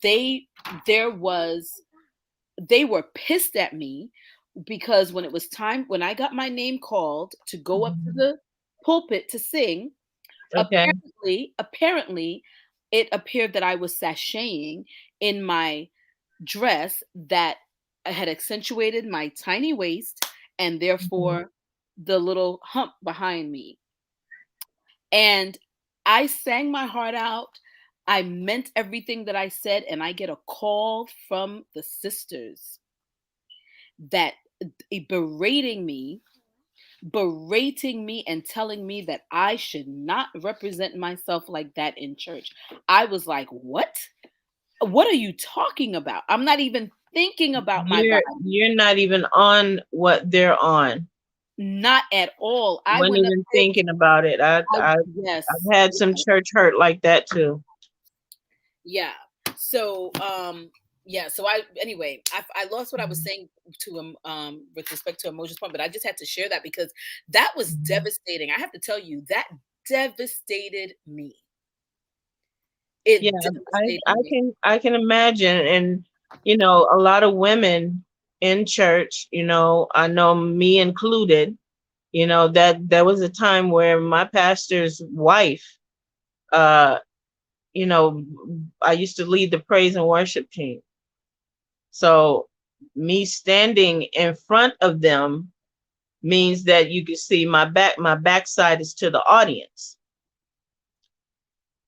they were pissed at me, because when it was time, when I got my name called to go up to the pulpit to sing, Okay. apparently it appeared that I was sashaying in my dress that had accentuated my tiny waist and therefore the little hump behind me. And I sang my heart out. I meant everything that I said, and I get a call from the sisters that berating me and telling me that I should not represent myself like that in church. I was like, what? What are you talking about? I'm not even thinking about my You're body. you're not even on what they're on. Not at all. I Wasn't went up even there. thinking about it. I, I've yes. had some church hurt like that too. Yeah. So yeah, so I lost what I was saying to him with respect to emotions point, but I just had to share that because that was Mhm. devastating. I have to tell you, that devastated me. It Yeah, devastated I me. can imagine, and a lot of women in church. I know me included. That there was a time where my pastor's wife, uh, you know, I used to lead the praise and worship team. So me standing in front of them means that you can see my backside is to the audience.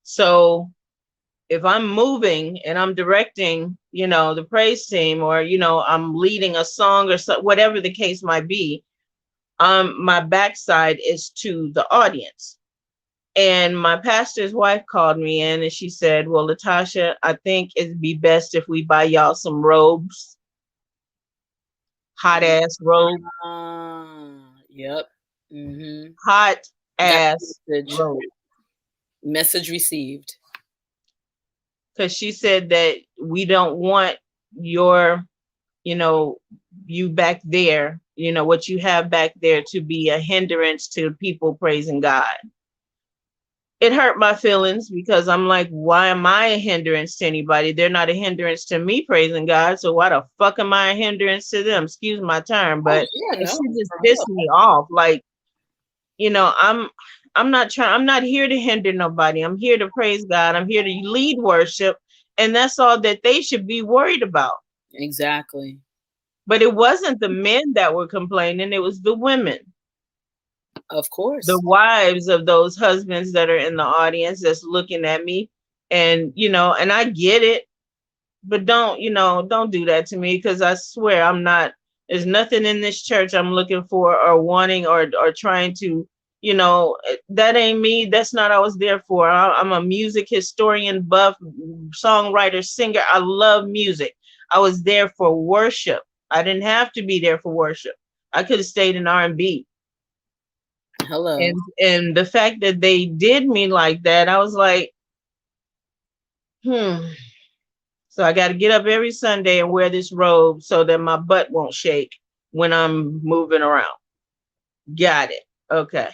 So if I'm moving and I'm directing, the praise team, or I'm leading a song or so, whatever the case might be, my backside is to the audience. And my pastor's wife called me in and she said, "Well, Latasha, I think it'd be best if we buy y'all some robes, hot ass robe, Yep. hot Got ass the message. robe." Message received. Because she said that we don't want your, you know, you back there, what you have back there to be a hindrance to people praising God. It hurt my feelings because I'm like, why am I a hindrance to anybody? They're not a hindrance to me praising God. So why the fuck am I a hindrance to them? Excuse my term, Oh but yeah, it no, should just for piss real. me off. Like, I'm not here to hinder nobody. I'm here to praise God. I'm here to lead worship. And that's all that they should be worried about. Exactly. But it wasn't the men that were complaining, it was the women, Of the course. wives of those husbands that are in the audience that's looking at me. And, and I get it, but don't do that to me, because I swear there's nothing in this church I'm looking for or wanting or trying to, that ain't me. That's not what I was there for. I'm a music historian, buff, songwriter, singer. I love music. I was there for worship. I didn't have to be there for worship. I could have stayed in R&B. Hello. And the fact that they did me like that, I was like, hmm. So I got to get up every Sunday and wear this robe so that my butt won't shake when I'm moving around. Got it. Okay.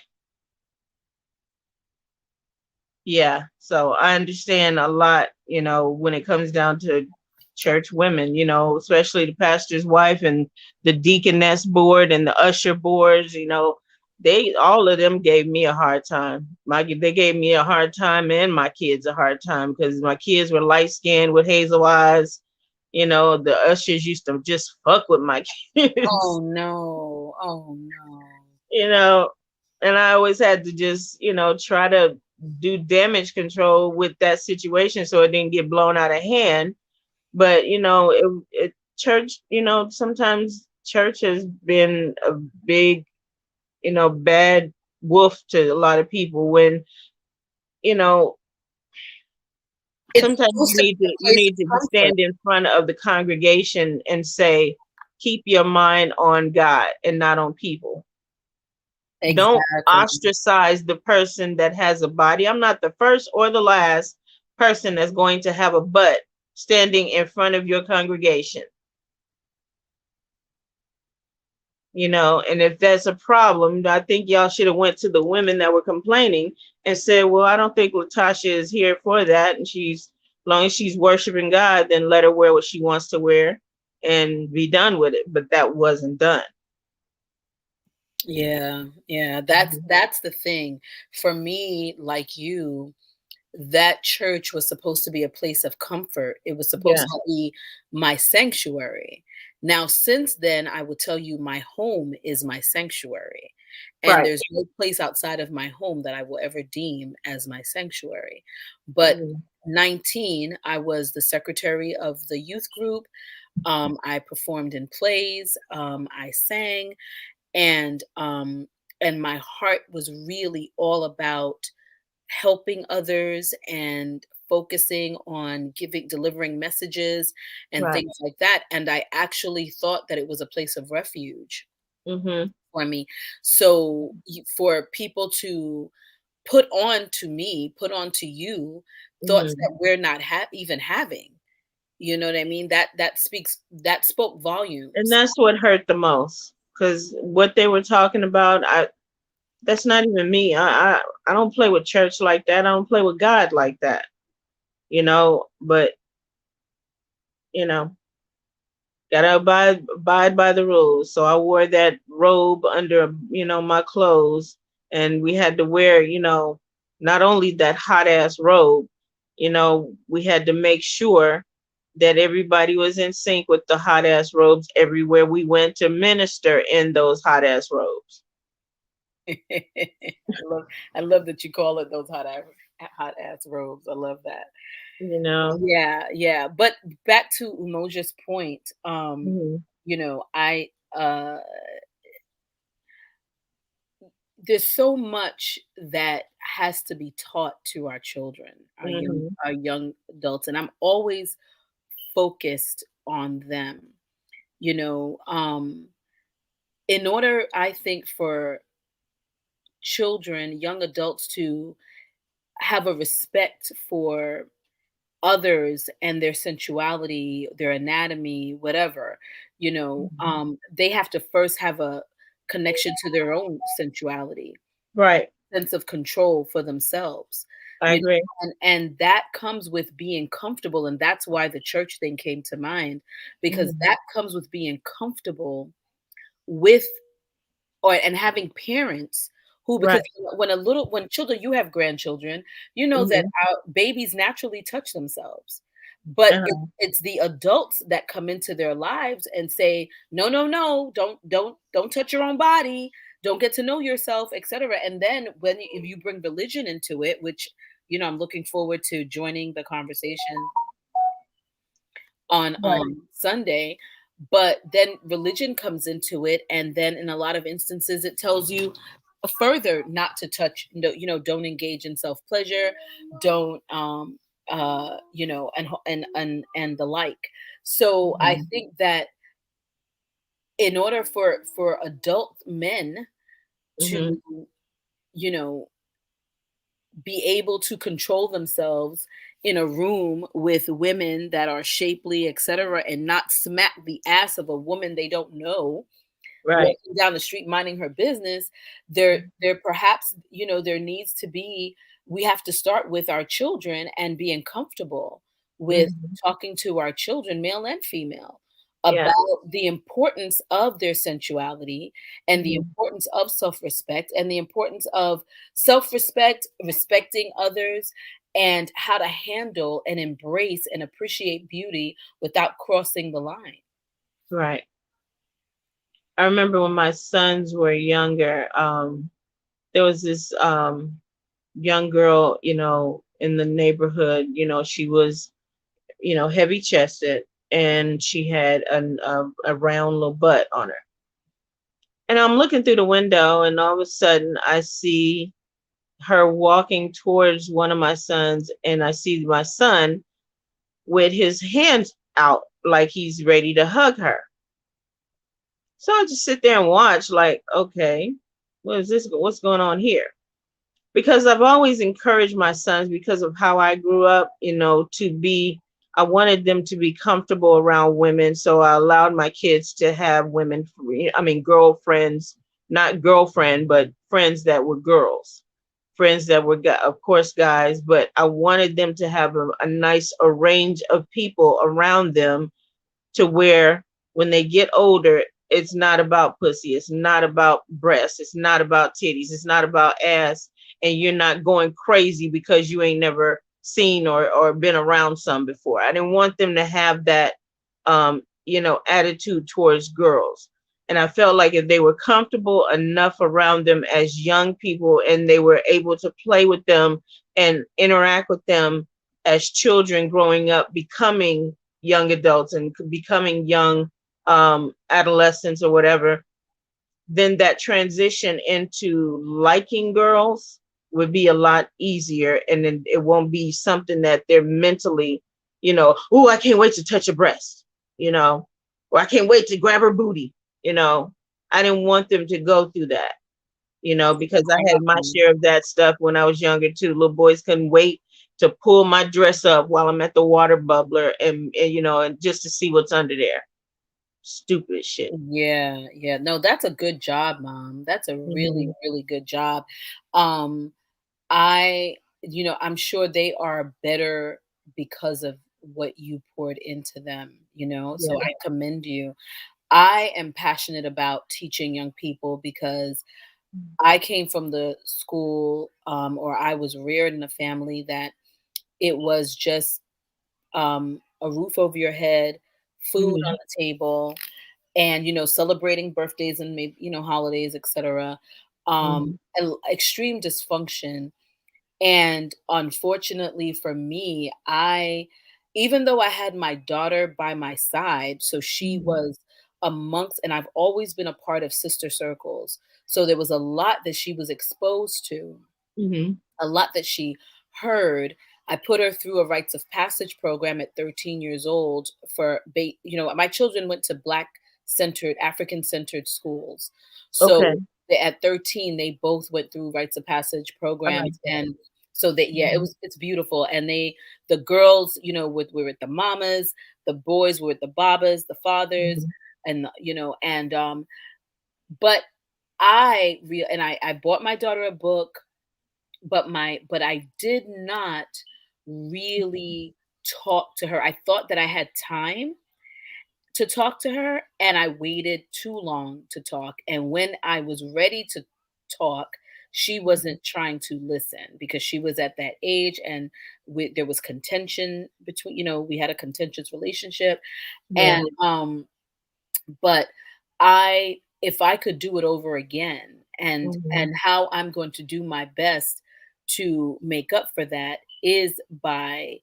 Yeah. So I understand a lot, when it comes down to church women, especially the pastor's wife and the deaconess board and the usher boards, they all of them gave me a hard time. They gave me a hard time and my kids a hard time because my kids were light skinned with hazel eyes. The ushers used to just fuck with my Oh kids, no. Oh no. you know, and I always had to just, try to do damage control with that situation so it didn't get blown out of hand. But, church, sometimes church has been a big, bad wolf to a lot of people when, you know, It's sometimes supposed to be a you place need of to comfort. stand in front of the congregation and say, keep your mind on God and not on people. Don't Exactly. ostracize the person that has a body. I'm not the first or the last person that's going to have a butt standing in front of your congregation. And if that's a problem, I think y'all should have went to the women that were complaining and said, well, I don't think Latasha is here for that, and as long as she's worshiping God, then let her wear what she wants to wear and be done with it. But that wasn't done. Yeah. Yeah. That's the thing. For me, like you, that church was supposed to be a place of comfort. It was Yeah. supposed to be my sanctuary. Now, since then, I will tell you my home is my sanctuary. And Right. there's no place outside of my home that I will ever deem as my sanctuary. But Mhm. 19, I was the secretary of the youth group. I performed in plays. I sang, and my heart was really all about helping others and focusing on delivering messages and Right. things like that. And I actually thought that it was a place of refuge Mhm. for me. So for people to put on to you thoughts Mhm. that we're not even having, you know what I mean? That spoke And volumes. that's what hurt the most, because what they were talking about, that's not even me. I don't play with church like that. I don't play with God like that. But you know, gotta abide by the rules. So I wore that robe under, my clothes, and we had to wear, not only that hot ass robe, we had to make sure that everybody was in sync with the hot ass robes everywhere we went to minister in those hot ass robes. I love that you call it those hot ass robes. I love that. You know. Yeah, yeah. But back to Umoja's point, Hmm. I there's so much that has to be taught to our children, Hmm. our young adults, and I'm always focused on them. You know, in order, I think, for children, young adults to have a respect for others and their sensuality, their anatomy, whatever, they have to first have a connection to their own sensuality, Right. sense of control for themselves. I You know, agree. and that comes with being comfortable, and that's why the church thing came to mind, because Hmm. that comes with being comfortable with and having parents who, because Right. when children, you have grandchildren, you know that Hmm. our babies naturally touch themselves, but Uh-huh. it's the adults that come into their lives and say, no, no, no, don't touch your own body, don't get to know yourself, etc. And then if you bring religion into it, which I'm looking forward to joining the conversation on Right. Sunday. But then religion comes into it, and then in a lot of instances, it tells you further not to touch. Don't engage in self pleasure, don't and the like. So I Mhm. think that in order for adult men to Mhm. you know be able to control themselves in a room with women that are shapely, etc., and not smack the ass of a woman they don't know Right. walking down the street minding her business. There perhaps, there needs to be, we have to start with our children and being comfortable with Mhm. talking to our children, male and female, Yeah. about the importance of their sensuality and the Mhm. importance of self-respect and the importance of self-respect, respecting others, and how to handle and embrace and appreciate beauty without crossing the line. Right. I remember when my sons were younger, there was this young girl, in the neighborhood. She was, heavy chested, and she had a round little butt on her. And I'm looking through the window, and all of a sudden I see her walking towards one of my sons, and I see my son with his hands out like he's ready to hug her. So I just sit there and watch, like, okay, what is this? What's going on here? Because I've always encouraged my sons, because of how I grew up, I wanted them to be comfortable around women. So I allowed my kids to have girlfriends, not girlfriend, but friends that were girls, friends that were, of course, guys. But I wanted them to have a nice range of people around them, to where when they get older, it's not about pussy, it's not about breasts, it's not about titties, it's not about ass, and you're not going crazy because you ain't never seen or been around some before. I didn't want them to have that attitude towards girls. And I felt like if they were comfortable enough around them as young people, and they were able to play with them and interact with them as children growing up, becoming young adults and becoming young adolescents or whatever, then that transition into liking girls would be a lot easier, and then it won't be something that they're mentally, oh, I can't wait to touch a breast, or I can't wait to grab her booty, you know. I didn't want them to go through that, because I had my share of that stuff when I was younger too. Little boys couldn't wait to pull my dress up while I'm at the water bubbler, and just to see what's under there. Stupid shit. Yeah, yeah. No, that's a good job, Mom. That's a really, Hmm. really good job. Um, I, I'm sure they are better because of what you poured into them, so Yeah. I commend you. I am passionate about teaching young people because I came from the school, or I was reared in a family that it was just a roof over your head, food on Hmm. the table, and celebrating birthdays and maybe holidays, etc. Hmm. And extreme dysfunction. And unfortunately for me, I even though I had my daughter by my side, so she Hmm. was amongst, and I've always been a part of sister circles, so there was a lot that she was exposed to, Hmm. a lot that she heard. I put her through a rites of passage program at 13 years old for, my children went to Black centered, African centered schools. Okay. So at 13, they both went through rites of passage I like programs. that. And so that, yeah, Hmm. it's beautiful. And the girls, were with the mamas, the boys were with the babas, the fathers, Hmm. and, but I bought my daughter a book, but I did not really talk to her. I thought that I had time to talk to her, and I waited too long to talk. And when I was ready to talk, she wasn't trying to listen because she was at that age, and there was contention between, we had a contentious relationship. Yeah. And but I if I could do it over again, and Hmm. how I'm going to do my best to make up for that is by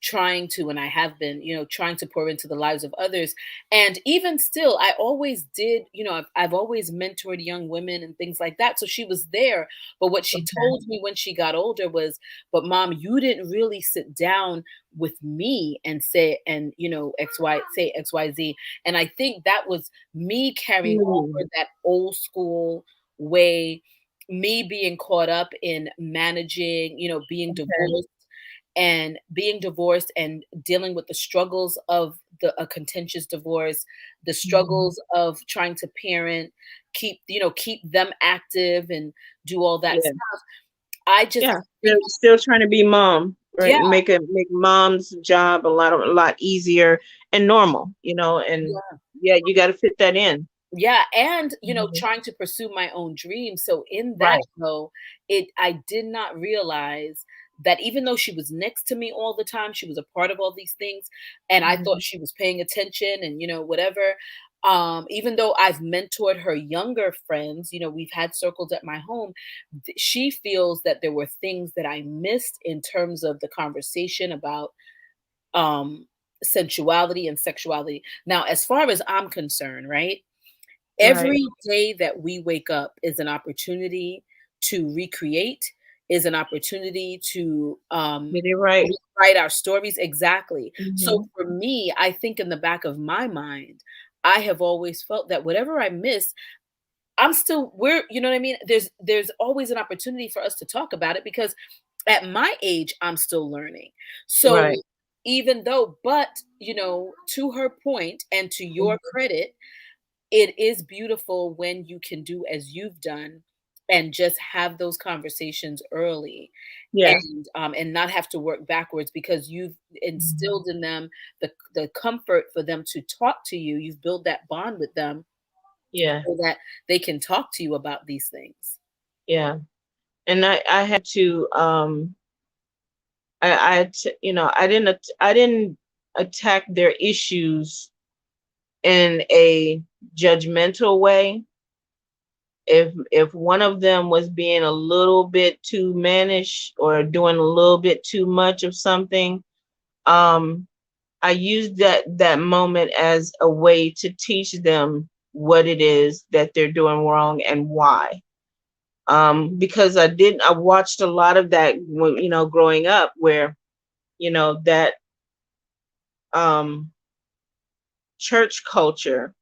trying to, and I have been, trying to pour into the lives of others. And even still, I always did, I've always mentored young women and things like that, so she was there. But what she Okay. told me when she got older was, but Mom, you didn't really sit down with me and say, and xyz. And I think that was me carrying Mm. over that old school way, me being caught up in managing, Okay. being divorced and dealing with the struggles of a contentious divorce, the Hmm. struggles of trying to parent, keep them active and do all that Yeah. stuff. I just Yeah. Still, think, still trying to be mom, yeah, right? Make mom's job a lot easier and normal, and yeah. yeah, you got to fit that in. Yeah, and Mhm. trying to pursue my own dreams. So in that Right. though, I did not realize that even though she was next to me all the time, she was a part of all these things, and I thought Mhm. she was paying attention and whatever. Even though I've mentored her younger friends, we've had circles at my home, she feels that there were things that I missed in terms of the conversation about um sensuality and sexuality. Now, as far as I'm concerned, right? Right. Every day that we wake up is an opportunity to recreate, is an opportunity to Get it right. write our stories exactly. So Hmm. for me, I think in the back of my mind, I have always felt that whatever I miss, we're, you know what I mean? There's always an opportunity for us to talk about it because at my age, I'm still learning. So Right. even though, but to her point and to your Mhm. credit, it is beautiful when you can do as you've done and just have those conversations early, Yes. and not have to work backwards because you've Mhm. instilled in them the comfort for them to talk to you. You've built that bond with them Yeah. so that they can talk to you about these things. Yeah. And I had to I didn't attack their issues in a judgmental way. If one of them was being a little bit too mannish or doing a little bit too much of something, um I used that moment as a way to teach them what it is that they're doing wrong and why. Because I watched a lot of that when, growing up, where, that um, church culture,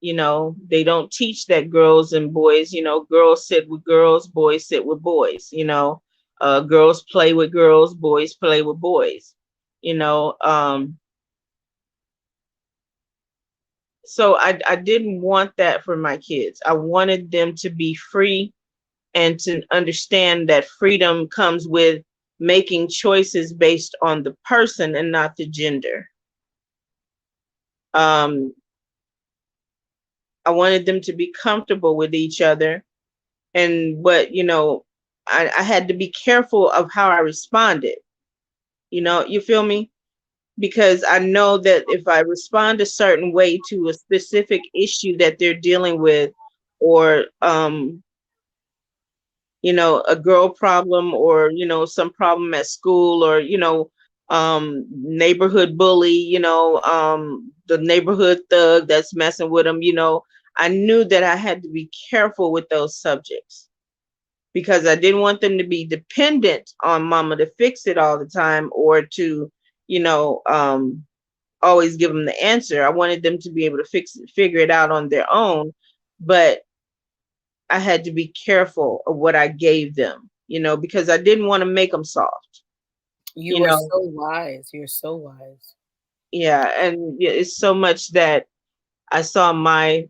they don't teach that girls and boys, girls sit with girls, boys sit with boys, girls play with girls, boys play with boys, you know. So I didn't want that for my kids. I wanted them to be free and to understand that freedom comes with making choices based on the person and not the gender. Um, I wanted them to be comfortable with each other. But, I had to be careful of how I responded. You feel me? Because I know that if I respond a certain way to a specific issue that they're dealing with, or a girl problem, or some problem at school, or neighborhood bully, the neighborhood thug that's messing with them, I knew that I had to be careful with those subjects, because I didn't want them to be dependent on mama to fix it all the time, or to, you know, um, always give them the answer. I wanted them to be able to figure it out on their own, but I had to be careful of what I gave them, because I didn't want to make them soft, you You are know. so wise. You're so wise. Yeah, and it's so much that I saw my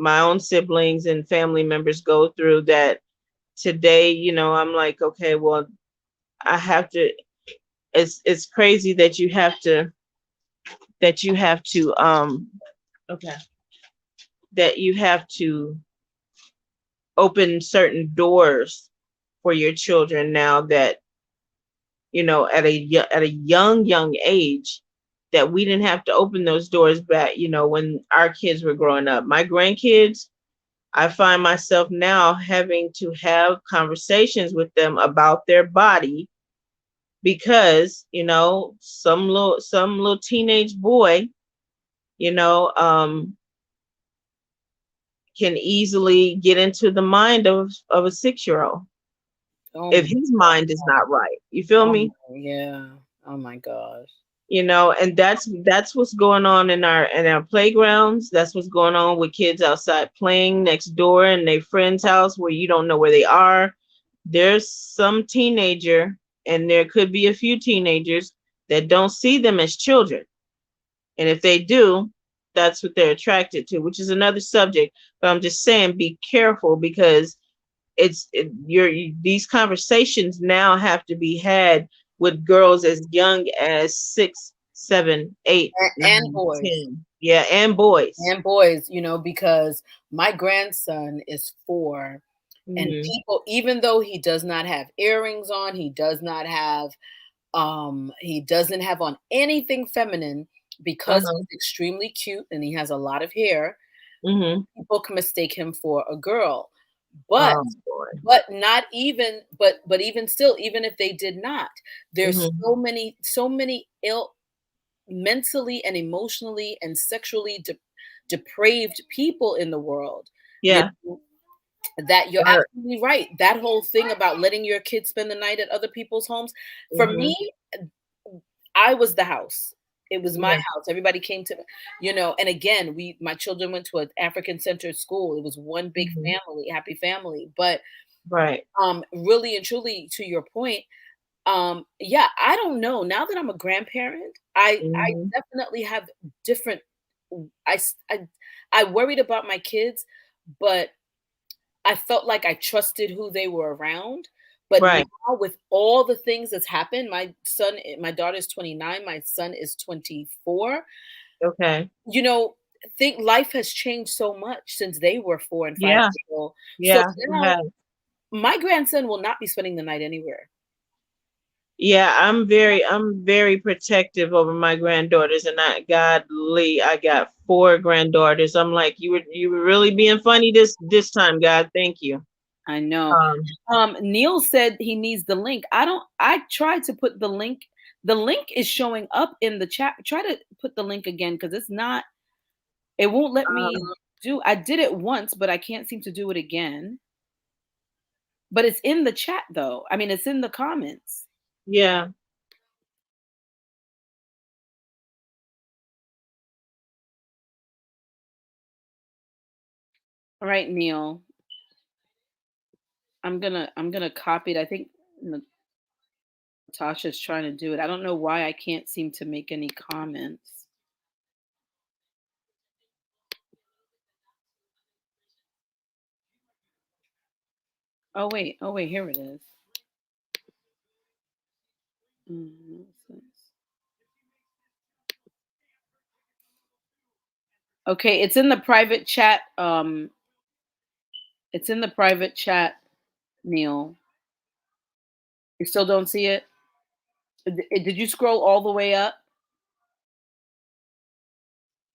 own siblings and family members go through, that today, I'm like, okay, well, I have to. It's crazy that you have to okay, that you have to open certain doors for your children now, that at a young age, that we didn't have to open those doors back, when our kids were growing up. My grandkids, I find myself now having to have conversations with them about their body, because some little teenage boy, you know um can easily get into the mind of a 6-year-old Oh if my his God. mind is not right. You feel Oh me? yeah. Oh my gosh. And that's what's going on in our playgrounds. That's what's going on with kids outside playing next door in their friend's house, where you don't know where they are. There's some teenager, and there could be a few teenagers that don't see them as children. And if they do, that's what they're attracted to, which is another subject. But I'm just saying, be careful, because these conversations now have to be had with girls as young as 6, 7, 8, And 9, boys. 10. Yeah, and boys. And boys, because my grandson is 4, and Mm-hmm. people, even though he does not have earrings on, he doesn't have on anything feminine, because Uh-huh. he's extremely cute and he has a lot of hair. Mm-hmm. People can mistake him for a girl. But Oh boy. not even, but even still, even if they did not, there's Mm-hmm. so many ill, mentally and emotionally and sexually depraved people in the world. You Yeah. know, that you're Or, absolutely right. That whole thing about letting your kids spend the night at other people's homes. For mm-hmm. me, I was the house. It was my Yeah. house. Everybody came to, and again, my children went to an African centered school. It was one big Mm-hmm. family, happy family. But Right. really and truly, to your point, yeah, I don't know. Now that I'm a grandparent, I Mm-hmm. definitely have different. I s- I worried about my kids, but I felt like I trusted who they were around. But Right. now, with all the things that's happened, my daughter's 29, my son is 24. Okay. You know, think life has changed so much since they were 4 and 5 Yeah. years old. So Yeah. It now has. my grandson will not be spending the night anywhere. Yeah, I'm very protective over my granddaughters, and I got 4 granddaughters. I'm like, you were really being funny this time, God. Thank you. I know. Um, Neil said he needs the link. I tried to put the link. The link is showing up in the chat. Try to put the link again, because it won't let me um, I did it once, but I can't seem to do it again. But it's in the chat though. I mean, it's in the comments. Yeah. All right, Neil. I'm gonna copy it. I think Natasha's trying to do it. I don't know why I can't seem to make any comments. Oh wait, here it is. Okay, it's in the private chat. It's in the private chat, Neil. You still don't see it? Did you scroll all the way up?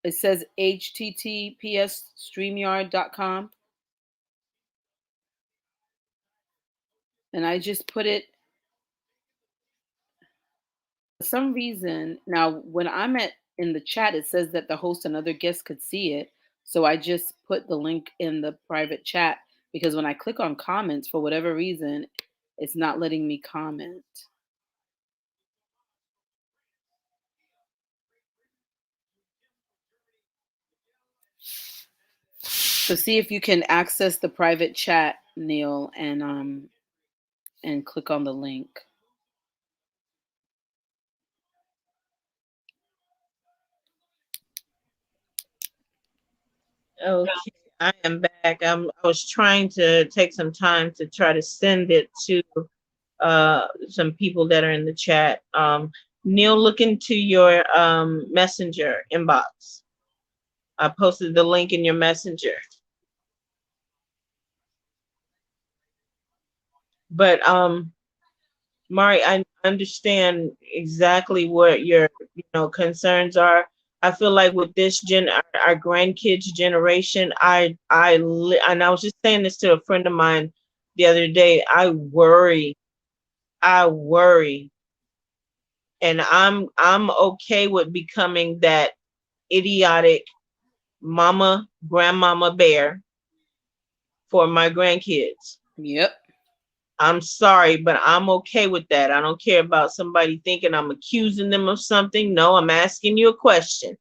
It says https streamyard.com. And I just put it for some reason. Now, when I'm in the chat, it says that the host and other guests could see it. So I just put the link in the private chat because when I click on comments, for whatever reason, it's not letting me comment. So see if you can access the private chat, Neil, and click on the link. Okay, I am back. I was trying to take some time to try to send it to some people that are in the chat. Neil, look into your messenger inbox. I posted the link in your messenger. But Mari, I understand exactly what your concerns are. I feel like with this our grandkids generation, and I was just saying this to a friend of mine the other day. I worry, and I'm okay with becoming that idiotic grandmama bear for my grandkids. Yep. I'm sorry, but I'm okay with that. I don't care about somebody thinking I'm accusing them of something. No, I'm asking you a question.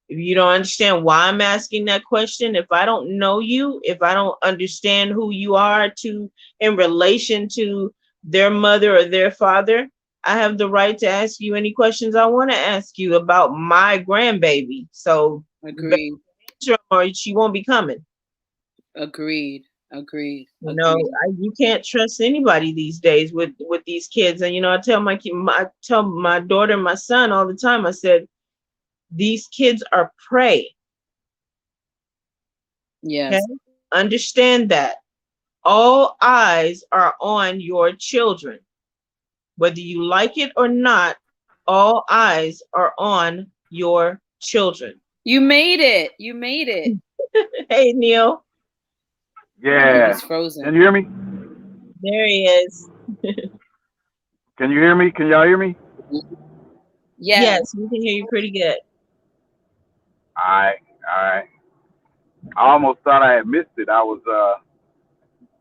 If you don't understand why I'm asking that question, if I don't know you, if I don't understand who you are in relation to their mother or their father, I have the right to ask you any questions I want to ask you about my grandbaby. So agreed. Or she won't be coming. Agreed. You can't trust anybody these days with these kids. And I tell my daughter and my son all the time. I said, these kids are prey. Yes. Okay? Understand that. All eyes are on your children. Whether you like it or not, all eyes are on your children. You made it. Hey, Neil. Yeah. He's frozen. Can you hear me? There he is. Can you hear me? Can y'all hear me? Yes, we can hear you pretty good. All right. I almost thought I had missed it. I was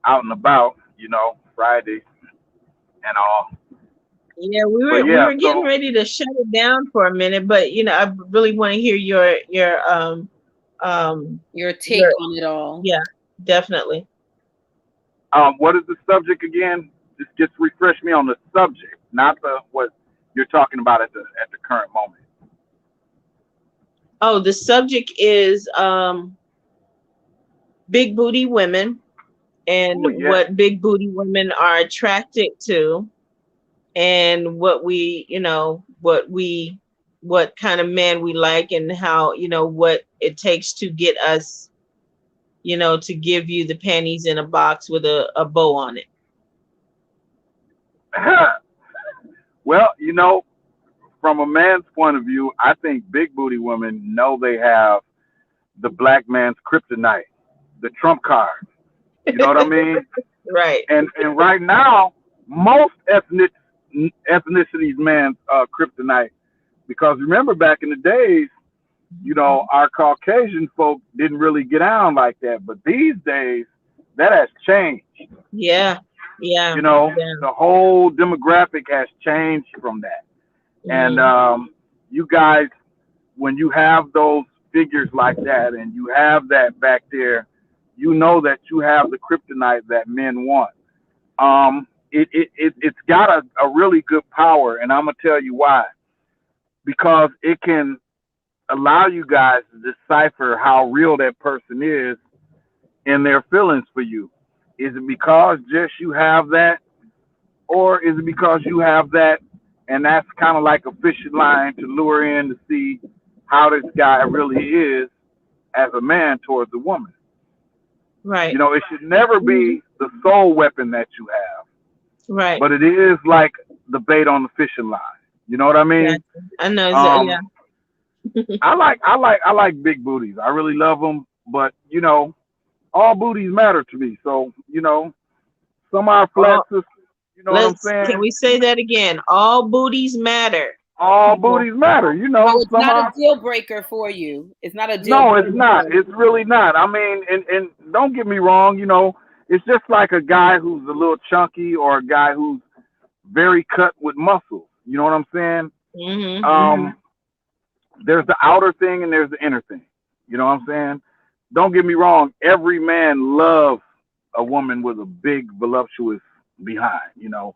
out and about, Friday and all. Yeah, we were getting ready to shut it down for a minute, but I really want to hear your take on it all. Yeah, definitely. What is the subject again? Just refresh me on the subject, not what you're talking about at the current moment. Oh, the subject is big booty women and what big booty women are attracted to, and what kind of man we like, and how what it takes to get us to give you the panties in a box with a bow on it. Well, from a man's point of view, I think big booty women know they have the black man's kryptonite, the trump card. You know what I mean? Right. And right now, most ethnicities man's kryptonite, because remember back in the days, our Caucasian folk didn't really get down like that. But these days, that has changed. Yeah. Yeah. You know, Yeah. the whole demographic has changed from that. And Mm-hmm. you guys, when you have those figures like that, and you have that back there, you know that you have the kryptonite that men want. It's got a really good power, and I'm gonna tell you why. Because it can allow you guys to decipher how real that person is and their feelings for you. Is it because just you have that, or is it because you have that, and that's kind of like a fishing line to lure in to see how this guy really is as a man towards a woman? Right. You know, it should never be the sole weapon that you have, Right. but it is like the bait on the fishing line. You know what I mean? Gotcha. I know. Yeah. Um, I like big booties. I really love them, but you know, all booties matter to me. So you know, some are flat All, sisters. You know what I'm can saying? we say that again? All booties matter. All People. booties matter. You So know, it's some not a are. deal breaker for you. It's not a deal No, it's breaker for not. you. It's really not. I mean, and don't get me wrong. You know, it's just like a guy who's a little chunky or a guy who's very cut with muscles. You know what I'm saying? Mm-hmm. Um, there's the outer thing and there's the inner thing. You know what I'm saying? Don't get me wrong. Every man loves a woman with a big, voluptuous behind. You know,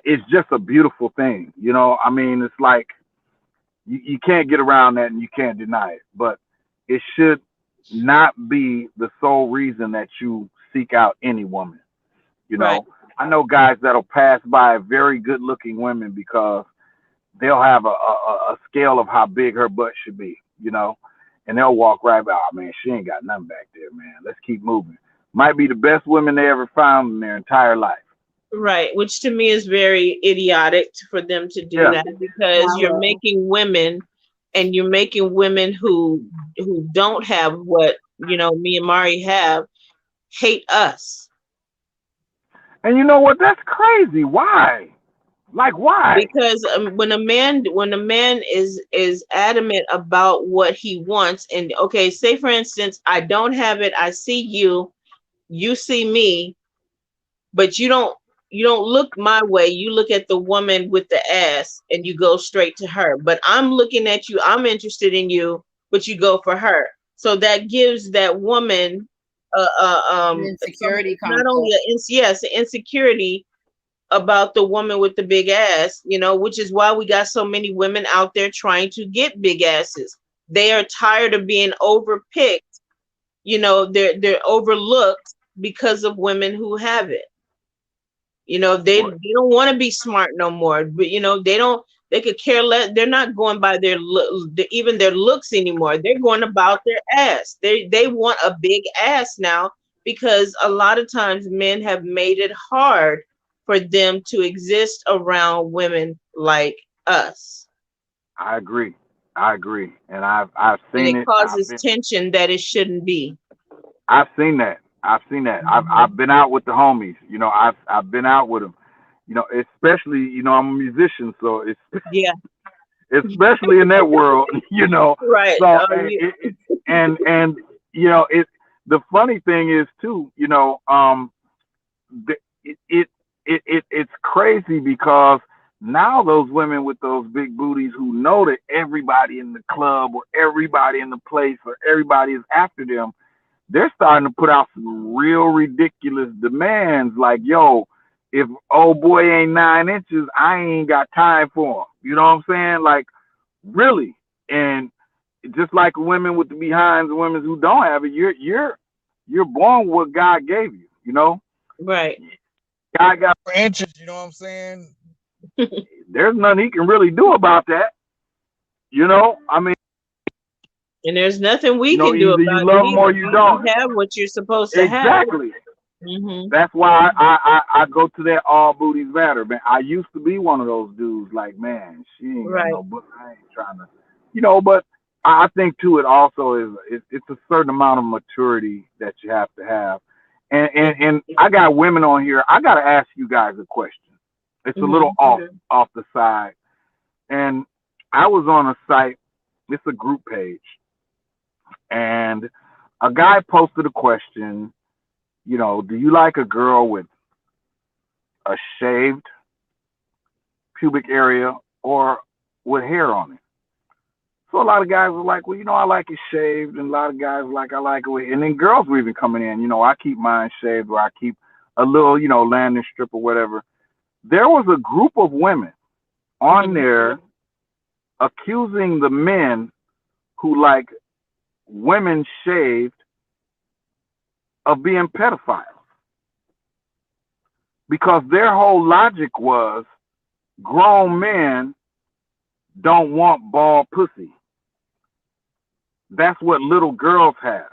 it's just a beautiful thing. You know, I mean, it's like you can't get around that and you can't deny it. But it should not be the sole reason that you seek out any woman. You Right. know, I know guys that'll pass by very good looking women because they'll have a scale of how big her butt should be, you know, and they'll walk right by. Oh, man, she ain't got nothing back there, man. Let's keep moving. Might be the best women they ever found in their entire life. Right. Which to me is very idiotic for them to do Yeah, that, because you're Shallow. making women, and you're making women who don't have what, me and Mari have, hate us. and you know what? That's crazy. Why? Like, why? Because when a man is adamant about what he wants, and okay, say for instance, I don't have it, I see you, you see me, but you don't look my way, you look at the woman with the ass and you go straight to her. But I'm looking at you, I'm interested in you, but you go for her. So that gives that woman An insecurity not only complex. yes, an insecurity about the woman with the big ass, which is why we got so many women out there trying to get big asses. They are tired of being overpicked. They're overlooked because of women who have it. What? They don't want to be smart no more, but they could care less. They're not going by even their looks anymore. They're going about their ass. They want a big ass now, because a lot of times men have made it hard for them to exist around women like us, I agree. I agree, and I've and seen it it. causes tension that it shouldn't be. I've seen that. I've seen that. I've Mhm. been out with the homies. You know, I've been out with them. You know, especially, you know, I'm a musician, so it's Yeah, especially in that world. You know, right. so and you know it. The funny thing is too, you know, the, it's crazy because now those women with those big booties who know that everybody in the club or everybody in the place or everybody is after them, they're starting to put out some real ridiculous demands like, yo, if old boy ain't 9 inches, I ain't got time for him. You know what I'm saying? Like, really. And just like women with the behinds and women who don't have it, you're born with what God gave you, you know? Right. God got 4 inches, you know what I'm saying? There's nothing he can really do about that. You know? I mean, And there's nothing you we know, can do either you about it love him or either. you You don't. have what you're supposed to have. Exactly. Hmm. That's why I go to that all booties matter, man. I used to be one of those dudes like, man, she ain't got Right. no book. I ain't trying to, you know. But I think too, it also is it's a certain amount of maturity that you have to have. And I got women on here. I got to ask you guys a question. It's a little Hmm. off the side. And I was on a site. It's a group page, and a guy posted a question. Do you like a girl with a shaved pubic area or with hair on it? So a lot of guys were like, well, I like it shaved, and a lot of guys were like, I like it with, and then girls were even coming in, I keep mine shaved, or I keep a little, landing strip or whatever. There was a group of women on there accusing the men who like women shaved of being pedophiles, because their whole logic was grown men don't want bald pussy. That's what little girls have.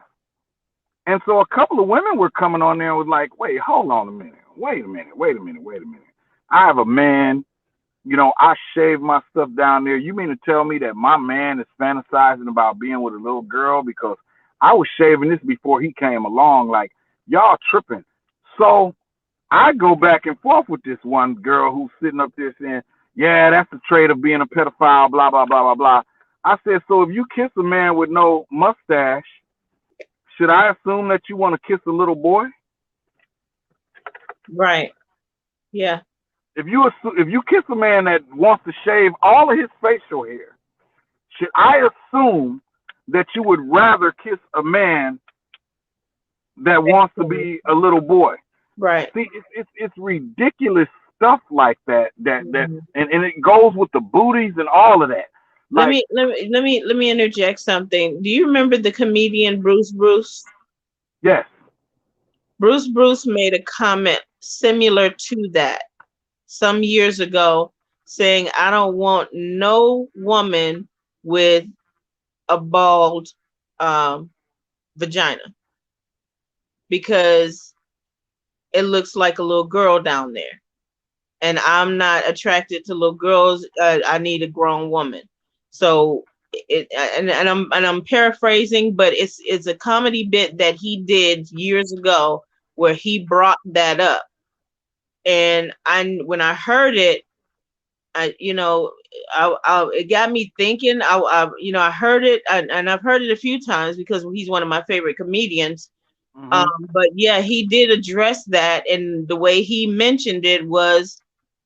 And so a couple of women were coming on there and was like, wait, hold on a minute. Wait a minute. I have a man, I shave my stuff down there. You mean to tell me that my man is fantasizing about being with a little girl? Because I was shaving this before he came along. Like, y'all tripping. So I go back and forth with this one girl who's sitting up there saying, yeah, that's the trait of being a pedophile, blah, blah, blah, blah, blah. I said, so if you kiss a man with no mustache, should I assume that you want to kiss a little boy? Right. Yeah. If you kiss a man that wants to shave all of his facial hair, should I assume that you would rather kiss a man that wants to be a little boy? Right. See, it's ridiculous stuff like that. And it goes with the booties and all of that. Let me interject something. Do you remember the comedian Bruce Bruce? Yes. Bruce made a comment similar to that some years ago, saying, I don't want no woman with a bald vagina because it looks like a little girl down there. And I'm not attracted to little girls. I need a grown woman. So I'm paraphrasing, but it's a comedy bit that he did years ago where he brought that up. And when I heard it, it got me thinking. I heard it, and I've heard it a few times because he's one of my favorite comedians. But yeah, he did address that, and the way he mentioned it was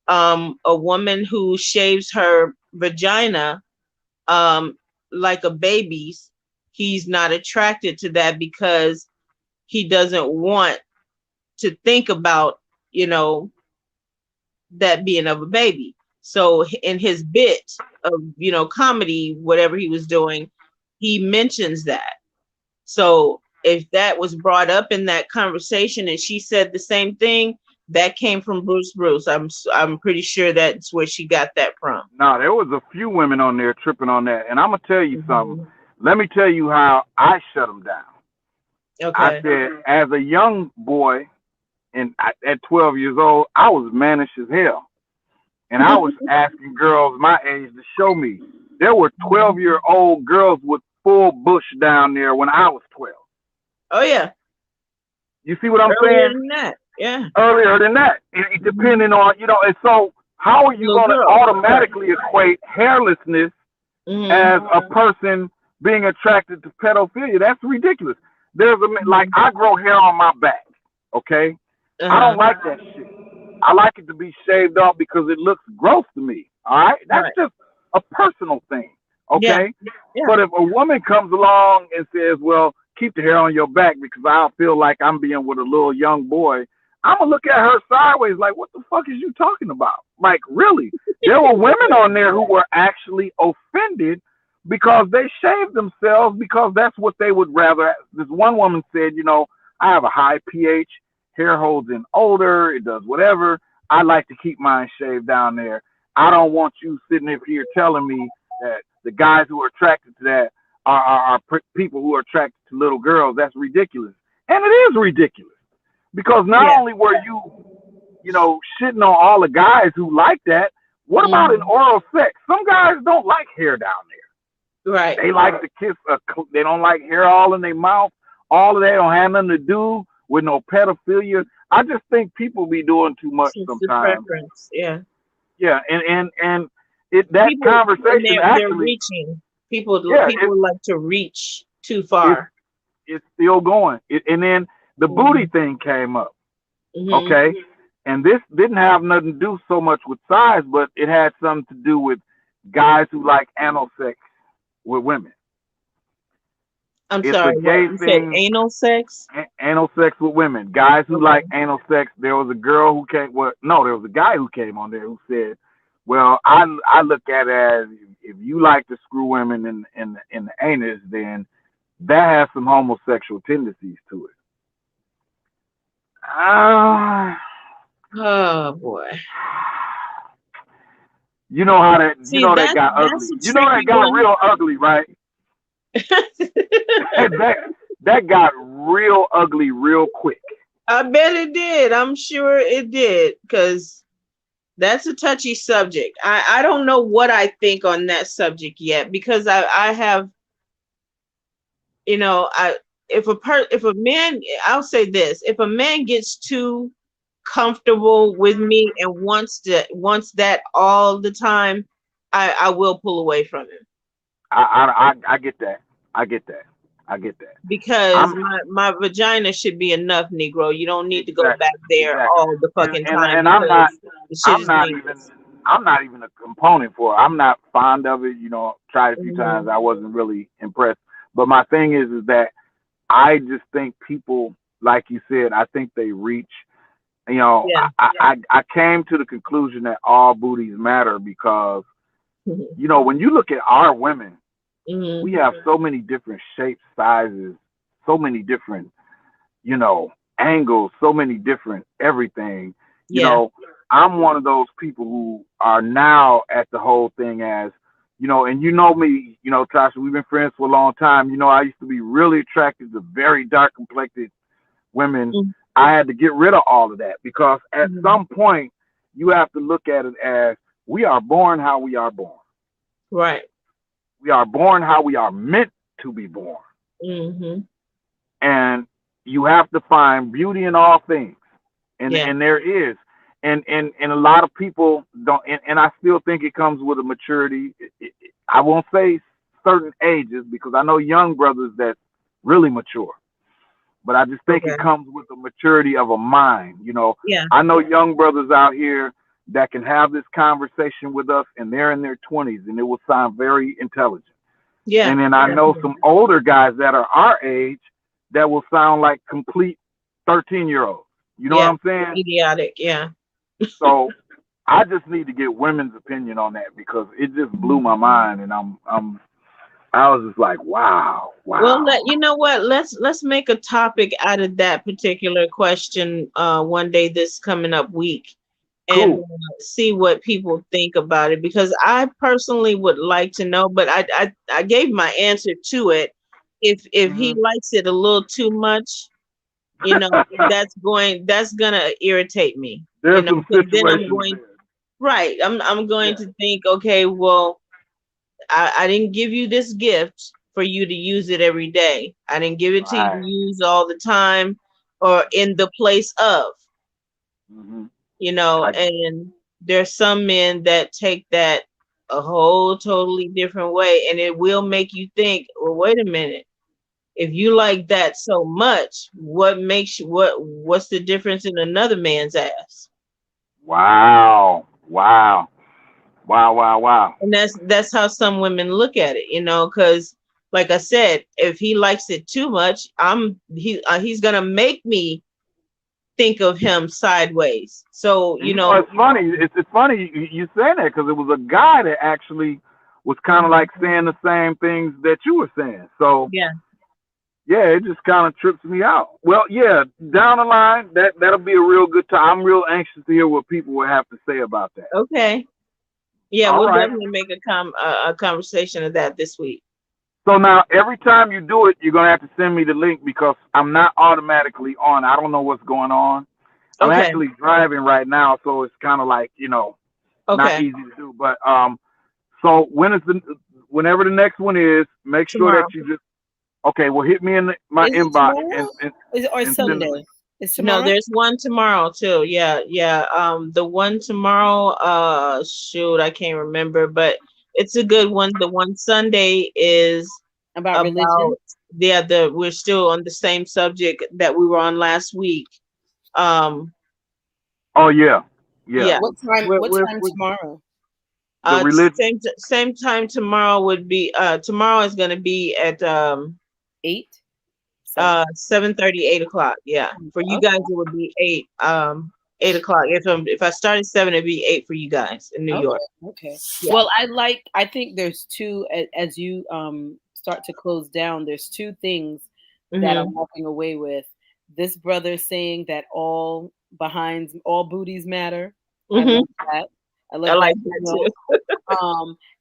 a woman who shaves her vagina like a baby's. He's not attracted to that because he doesn't want to think about, that being of a baby. So in his bit of, comedy, whatever he was doing, he mentions that. So if that was brought up in that conversation and she said the same thing, that came from Bruce Bruce. I'm pretty sure that's where she got that from. No, there was a few women on there tripping on that. And I'm going to tell you something. Let me tell you how I shut them down. Okay. I said, as a young boy, and at 12 years old, I was mannish as hell. And I was asking girls my age to show me. There were 12-year-old girls with full bush down there when I was 12. Oh, yeah. You see what I'm Earlier saying? than that. Yeah. Earlier than that. Depending on, and so how are you going to automatically equate hairlessness as a person being attracted to pedophilia? That's ridiculous. Like, I grow hair on my back, okay? I don't like that shit. I like it to be shaved off because it looks gross to me, all right? That's just a personal thing, okay? Yeah. But if a woman comes along and says, well, keep the hair on your back because I feel like I'm being with a little young boy, I'm going to look at her sideways like, what the fuck is you talking about? Like, really? There were women on there who were actually offended because they shaved themselves because that's what they would rather. This one woman said, I have a high pH, hair holds in odor, it does whatever. I like to keep mine shaved down there. I don't want you sitting up here telling me that the guys who are attracted to that are people who are attracted to little girls. That's ridiculous. And it is ridiculous. Because not only were you, shitting on all the guys who like that, what about in oral sex? Some guys don't like hair down there. Right. They like to kiss, they don't like hair all in their mouth. All of that don't have nothing to do with no pedophilia. I just think people be doing too much sometimes. Yeah. Yeah, and that people, conversation they're actually reaching. People like to reach too far. It's still going. And then the booty thing came up. Mm-hmm. Okay, and this didn't have nothing to do so much with size, but it had something to do with guys who like anal sex with women. I'm It's a sorry, what gay you said? thing. Anal sex? Anal sex with women. Guys who like Okay. anal sex. There was a girl who came. Well, no, there was a guy who came on there who said, "Well, I look at it as if you like to screw women in the anus, then that has some homosexual tendencies to it." Ah, Oh boy. you See, know that got that's ugly. a You know that tricky got one. real ugly, right? that that got real ugly real quick. I bet it did. I'm sure it did, because that's a touchy subject. I don't know what I think on that subject yet, because I have, I if a man, I'll say this, if a man gets too comfortable with me and wants that all the time, I will pull away from him, I get that. I get that. I get that. because I'm my vagina should be enough, Negro. You don't need to go exactly, back there exactly. all the And fucking and time, and because the shit I'm is not even dangerous. I'm not even a component for it. I'm not fond of it. Tried a few Hmm. times. I wasn't really impressed. But my thing is that I just think people, like you said, I think they reach. Yeah. I came to the conclusion that all booties matter because Hmm. when you look at our women, Hmm. we have so many different shapes, sizes, so many different, you know, angles, so many different everything. You Yeah. know, I'm one of those people who are now at the whole thing as, and me, Tasha, we've been friends for a long time. I used to be really attracted to very dark complected women. I had to get rid of all of that because at Hmm. some point you have to look at it as we are born how we are born. Right. We are born how we are meant to be born. Hmm. And you have to find beauty in all things. And Yeah. and there is. And a lot of people don't and I still think it comes with a maturity. I won't say certain ages because I know young brothers that's really mature. But I just think it Okay. comes with the maturity of a mind. Yeah. I know young brothers out here that can have this conversation with us and they're in their 20s and it will sound very intelligent. Yeah. And then I know some older guys that are our age that will sound like complete 13-year-olds. You know what Yeah. I'm saying? Idiotic. Yeah. So I just need to get women's opinion on that because it just blew my mind and I was just like, wow, Well, wow. you know what? Let's make a topic out of that particular question one day this coming up week, and Cool. see what people think about it, because I personally would like to know, but I gave my answer to it. If he Hmm. likes it a little too much, that's gonna irritate me, There's some because then I'm situations going, there. right, I'm going Yeah. to think, okay, well, I didn't give you this gift for you to use it every day. I didn't give it to you to Right. use all the time or in the place of, Hmm. I and there's some men that take that a whole totally different way, and it will make you think, well, wait a minute. If you like that so much, what makes you, what's the difference in another man's ass? Wow. Wow. Wow. Wow. Wow. And that's how some women look at it, because like I said, if he likes it too much, he's gonna make me think of him sideways. So And it's funny. It's funny you saying that because it was a guy that actually was kind of like saying the same things that you were saying. So yeah, yeah, it just kind of trips me out. Well, yeah, down the line that'll be a real good time. I'm real anxious to hear what people will have to say about that. okay, yeah, All we'll right. definitely make a conversation of that this week. So now every time you do it, you're gonna have to send me the link because I'm not automatically on. I don't know what's going on. I'm Okay, actually driving right now, so it's kind of like not okay, easy to do. But so whenever the next one is, make sure that tomorrow. you just okay. Well, hit me in my Is it inbox tomorrow? Or and send the Sunday? link. It's No, tomorrow? there's one tomorrow too. Yeah, yeah. The one tomorrow, shoot, I can't remember, but it's a good one. The one Sunday is About about religion? we're still on the same subject that we were on last week. Um, Oh yeah, yeah. yeah, What time? we're What we're, time we're tomorrow? The religion. same time tomorrow would be tomorrow is going to be at 8, 7. 7:30, 8 o'clock. Yeah, for you guys it would be 8 o'clock. If I started 7, it'd be 8 for you guys in New Okay. York. Okay. Yeah. Well, I think there's two as you start to close down, there's two things that I'm Mm-hmm. walking away with. This brother saying that all booties matter. I Mm-hmm. love that. I I love that, like that too.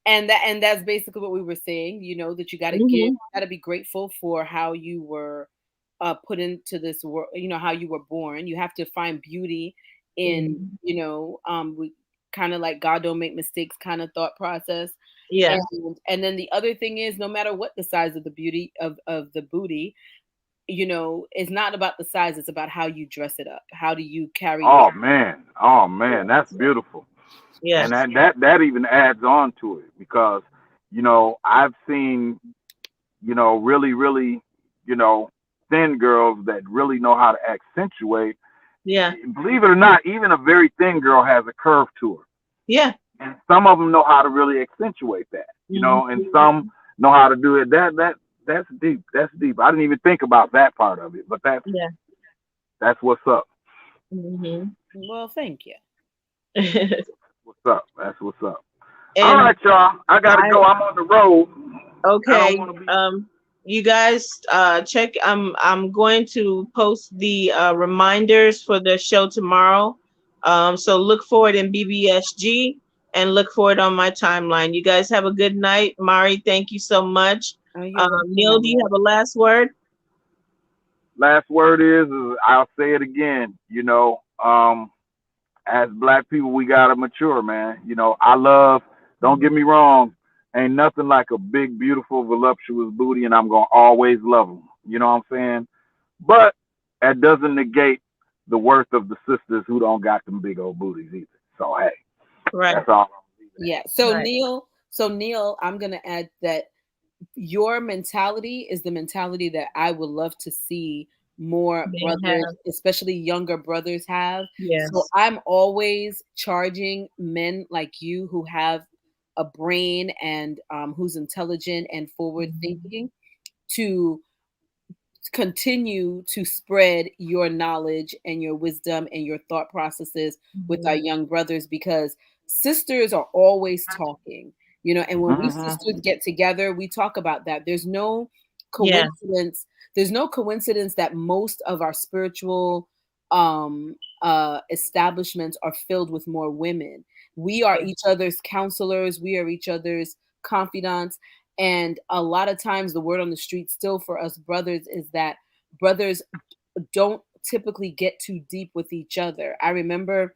and that's basically what we were saying, that you got to Mm-hmm. be grateful for how you were put into this world, how you were born. You have to find beauty in, Mm-hmm. we kind of like God don't make mistakes kind of thought process. Yeah. And then the other thing is, no matter what the size of the beauty of the booty, it's not about the size, it's about how you dress it up. How do you carry your Oh man, that's beautiful. And Yes. that even adds on to it because I've seen really really you know thin girls that really know how to accentuate. Yeah. Believe it or not, even a very thin girl has a curve to her, Yeah. and some of them know how to really accentuate that. Mm-hmm. And some know how to do it. That's deep. That's deep. I didn't even think about that part of it, but Yeah. that's what's up. Mm-hmm. well, thank you. What's up? That's what's up. All And right, y'all. I gotta I go. I'm on the road. I don't okay. want to be. You guys check. I'm going to post the reminders for the show tomorrow. So look for it in BBSG and look for it on my timeline. You guys have a good night. Mari, thank you so much. Oh, you're welcome, Neil, do you have a last word? Last word is I'll say it again. As black people, we gotta mature, man. I love. Don't get me wrong. Ain't nothing like a big, beautiful, voluptuous booty, and I'm gonna always love them. You know what I'm saying? But that doesn't negate the worth of the sisters who don't got them big old booties either. So hey, Right. that's all. Yeah. Right. So Neil, I'm gonna add that your mentality is the mentality that I would love to see more They brothers, have. especially younger brothers, have. So Yes. I'm always charging men like you who have a brain and who's intelligent and forward Mhm. thinking to continue to spread your knowledge and your wisdom and your thought processes with our Mhm. young brothers, because sisters are always talking, and when we Mm-hmm. sisters get together, we talk about that. There's no Yes. coincidence. There's no coincidence that most of our spiritual establishments are filled with more women. We are each other's counselors. We are each other's confidants. And a lot of times, the word on the street still for us brothers is that brothers don't typically get too deep with each other. I remember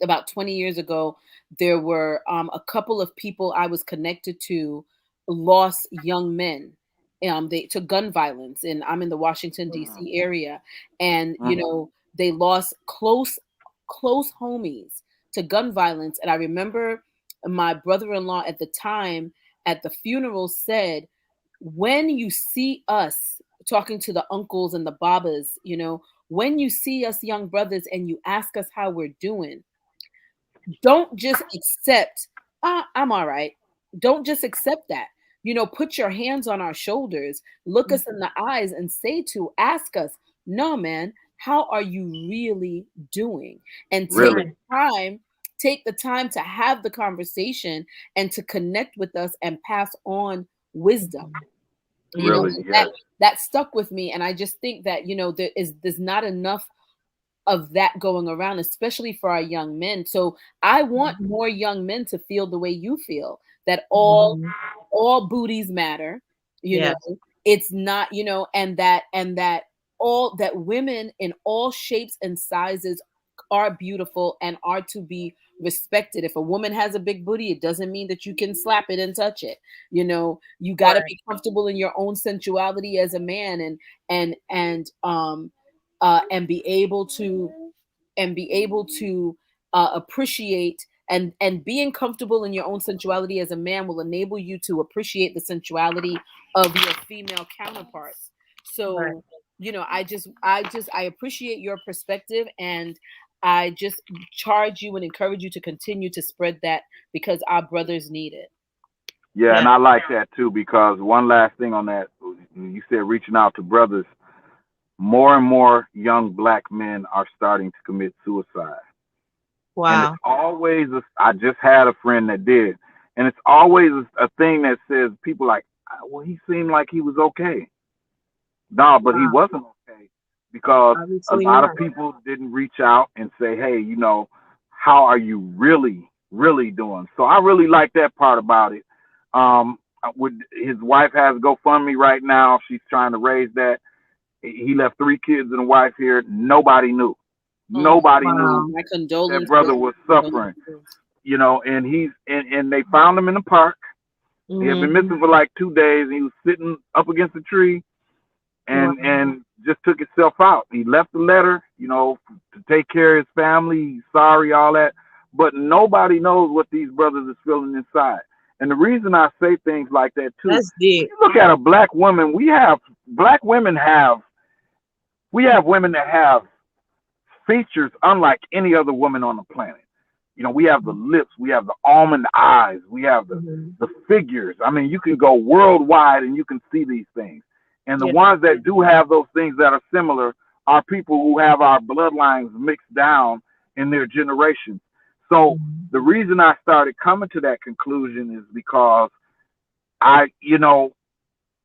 about 20 years ago, there were a couple of people I was connected to lost young men to gun violence, and I'm in the Washington D.C. area, and they lost close homies to gun violence. And I remember my brother-in-law at the time at the funeral said, when you see us talking to the uncles and the babas, when you see us young brothers and you ask us how we're doing, don't just accept, I'm all right. Don't just accept that. Put your hands on our shoulders, look us in the eyes and ask us, no, man, how are you really doing? And Really, take the time to have the conversation and to connect with us and pass on wisdom. really, And yes. that stuck with me. And I just think that, there's not enough of that going around, especially for our young men. So I want more young men to feel the way you feel, that Mhm. all booties matter, you know. Yes. It's not, and that all that women in all shapes and sizes are beautiful and are to be respected. If a woman has a big booty, it doesn't mean that you can slap it and touch it. You got to Right. be comfortable in your own sensuality as a man, and be able to appreciate and being comfortable in your own sensuality as a man will enable you to appreciate the sensuality of your female counterparts. So, Right. I appreciate your perspective, and I just charge you and encourage you to continue to spread that because our brothers need it. Yeah, and Yeah. I like that too because one last thing on that, you said reaching out to brothers. More and more young black men are starting to commit suicide. And it's Wow. always, I just had a friend that did. And it's always a thing that says people like, well, he seemed like he was okay. No, but he Wow. wasn't okay because a Obviously lot not. of people didn't reach out and say, hey, how are you really, really doing? So I really like that part about it. With his wife has GoFundMe right now. She's trying to raise that. He left 3 kids and a wife here. Nobody knew. Nobody Wow. knew My that condolences. brother was suffering. And and they found him in the park. He had been missing for like 2 days, and he was sitting up against a tree, and just took himself out. He left a letter, to take care of his family. He's sorry, all that, but nobody knows what these brothers is feeling inside. And the reason I say things like that too, That's deep. you look at a black woman. We have women that have features unlike any other woman on the planet. We have the lips, we have the almond eyes, we have the figures. I mean, you can go worldwide and you can see these things. And the Yeah. ones that do have those things that are similar are people who have our bloodlines mixed down in their generations. So the reason I started coming to that conclusion is because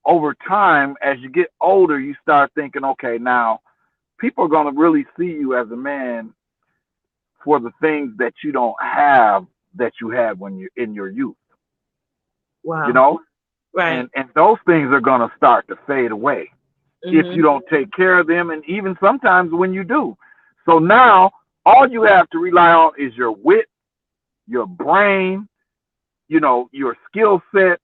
over time, as you get older, you start thinking, okay, now people are going to really see you as a man for the things that you don't have that you had when you're in your youth, Wow. Right. and those things are going to start to fade away if you don't take care of them, and even sometimes when you do. So now all you have to rely on is your wit, your brain, your skill set,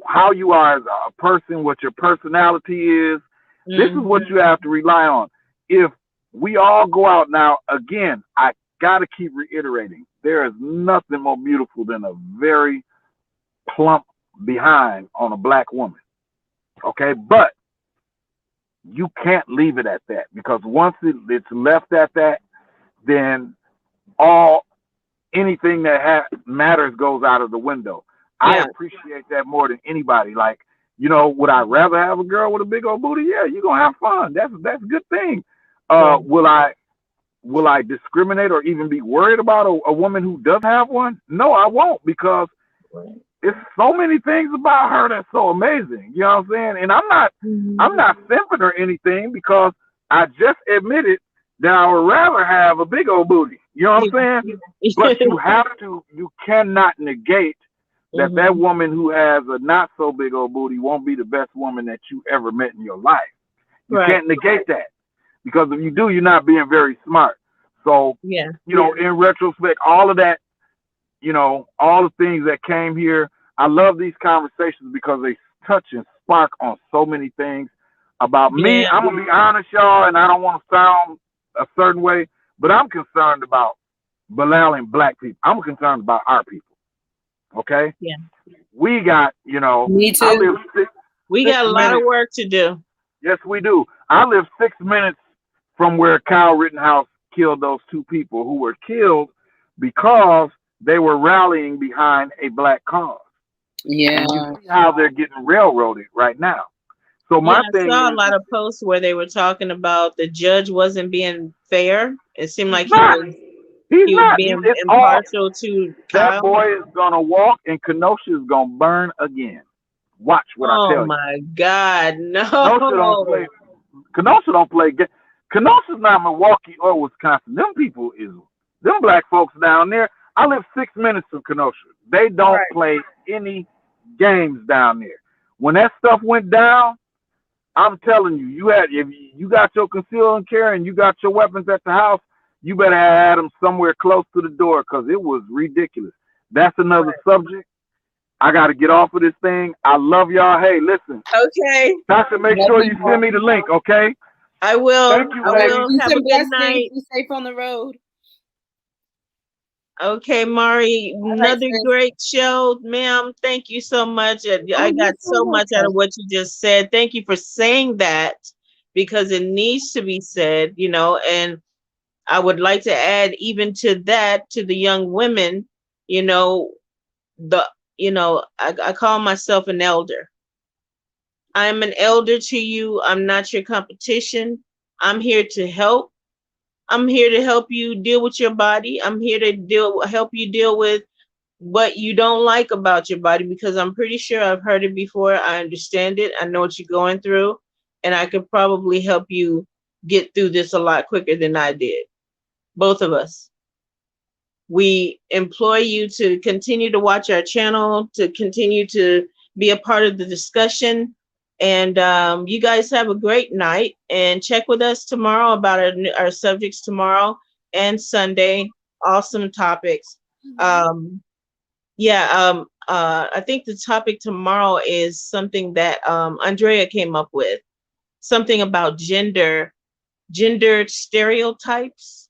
how you are as a person, what your personality is. This is what you have to rely on. If we all go out now, again, I got to keep reiterating, there is nothing more beautiful than a very plump behind on a black woman. Okay, but you can't leave it at that, because once it's left at that, then anything that matters goes out of the window. I Yeah. appreciate that more than anybody. Like, would I rather have a girl with a big old booty? Yeah, you're gonna have fun. That's a good thing. Will I discriminate or even be worried about a woman who doesn't have one? No, I won't, because it's so many things about her that's so amazing. You know what I'm saying? And I'm not simping or anything, because I just admitted that I would rather have a big old booty. You know what I'm saying? But you cannot negate that woman who has a not so big old booty won't be the best woman that you ever met in your life. You can't negate that, because if you do, you're not being very smart. So, Yeah. In retrospect, all of that, all the things that came here, I love these conversations because they touch and spark on so many things about me. Yeah. I'm going to be honest, y'all, and I don't want to sound a certain way, but I'm concerned about Bilal and black people. I'm concerned about our people. Okay? Yeah. We got, Me too. I live We got a lot of work to do. Yes, we do. I live 6 minutes from where Kyle Rittenhouse killed those 2 people who were killed because they were rallying behind a black cause. Yeah. And you see how they're getting railroaded right now. So my thing I saw is, a lot of posts where they were talking about the judge wasn't being fair. It seemed like he's he was not. being It's impartial to that Kyle. boy is gonna walk, and Kenosha is gonna burn again. Watch what I tell you. Oh my God, no! Kenosha don't play. Kenosha's not Milwaukee or Wisconsin. Them black folks down there. I live 6 minutes from Kenosha. They don't play any games down there. When that stuff went down, I'm telling you, if you got your conceal and carry and you got your weapons at the house, you better have them somewhere close to the door, because it was ridiculous. That's another subject. I got to get off of this thing. I love y'all. Hey, listen. Okay. Tasha, make sure you send me the link, okay? I will. Thank you, I will. Have a good night. Be safe on the road. Okay, Mari, All right, another sis. great show, ma'am. Thank you so much. Oh, I you're got so so much out of welcome. what you just said. Thank you for saying that because it needs to be said, and I would like to add even to that, to the young women, you know, the, I call myself an elder. I'm an elder to you. I'm not your competition. I'm here to help. I'm here to help you deal with your body. I'm here to help you deal with what you don't like about your body because I'm pretty sure I've heard it before. I understand it. I know what you're going through, and I could probably help you get through this a lot quicker than I did. Both of us. We employ you to continue to watch our channel, to continue to be a part of the discussion. And you guys have a great night and check with us tomorrow about our subjects tomorrow and Sunday. Awesome topics. Um, yeah, I think the topic tomorrow is something that Andrea came up with, something about gender stereotypes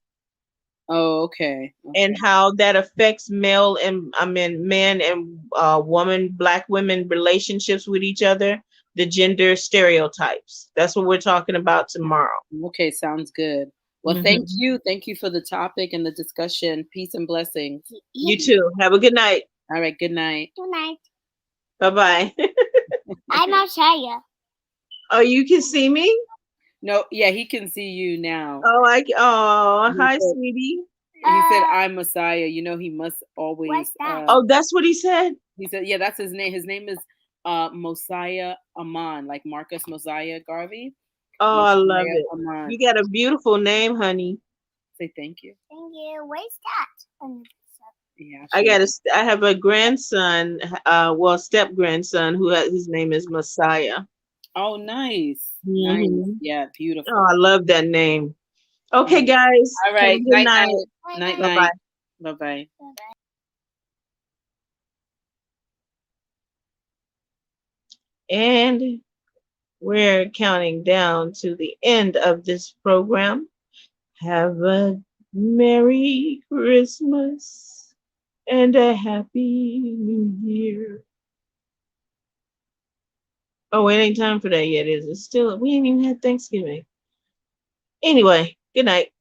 Oh, okay. and Okay. how that affects male and I mean men and woman, black women relationships with each other, the gender stereotypes. That's what we're talking about tomorrow. Okay, sounds good. Well, thank Hmm. you. Thank you for the topic and the discussion. Peace and blessings. You too. Have a good night. All right, good night. Good night. Bye bye. I'm Australia. Oh, you can see me? No, yeah, he can see you now. Oh, He hi, said, sweetie. he said, Uh, I'm Messiah. You know, he must always what's that? Oh, that's what he said. he said, yeah, that's his name. His name is Mosiah Aman, like Marcus Mosiah Garvey. Oh, I love Mosiah it. Aman. You got a beautiful name, honey. Say thank you. Thank you. Where's that? Yeah, I she. got I have a grandson, well, step grandson who his name is Messiah. Oh, nice. Nice. Hmm. Yeah, Oh, beautiful. I love that name. All Okay, guys, have a right. good Night night. night. Night Bye bye. night. Bye bye. And we're counting down to the end of this program. Have a Merry Christmas and a Happy New Year. Oh, it ain't time for that yet, is it? Still, we ain't even had Thanksgiving. Anyway, good night.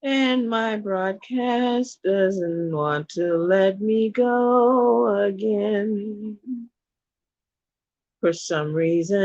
And my broadcast doesn't want to let me go again. For some reason,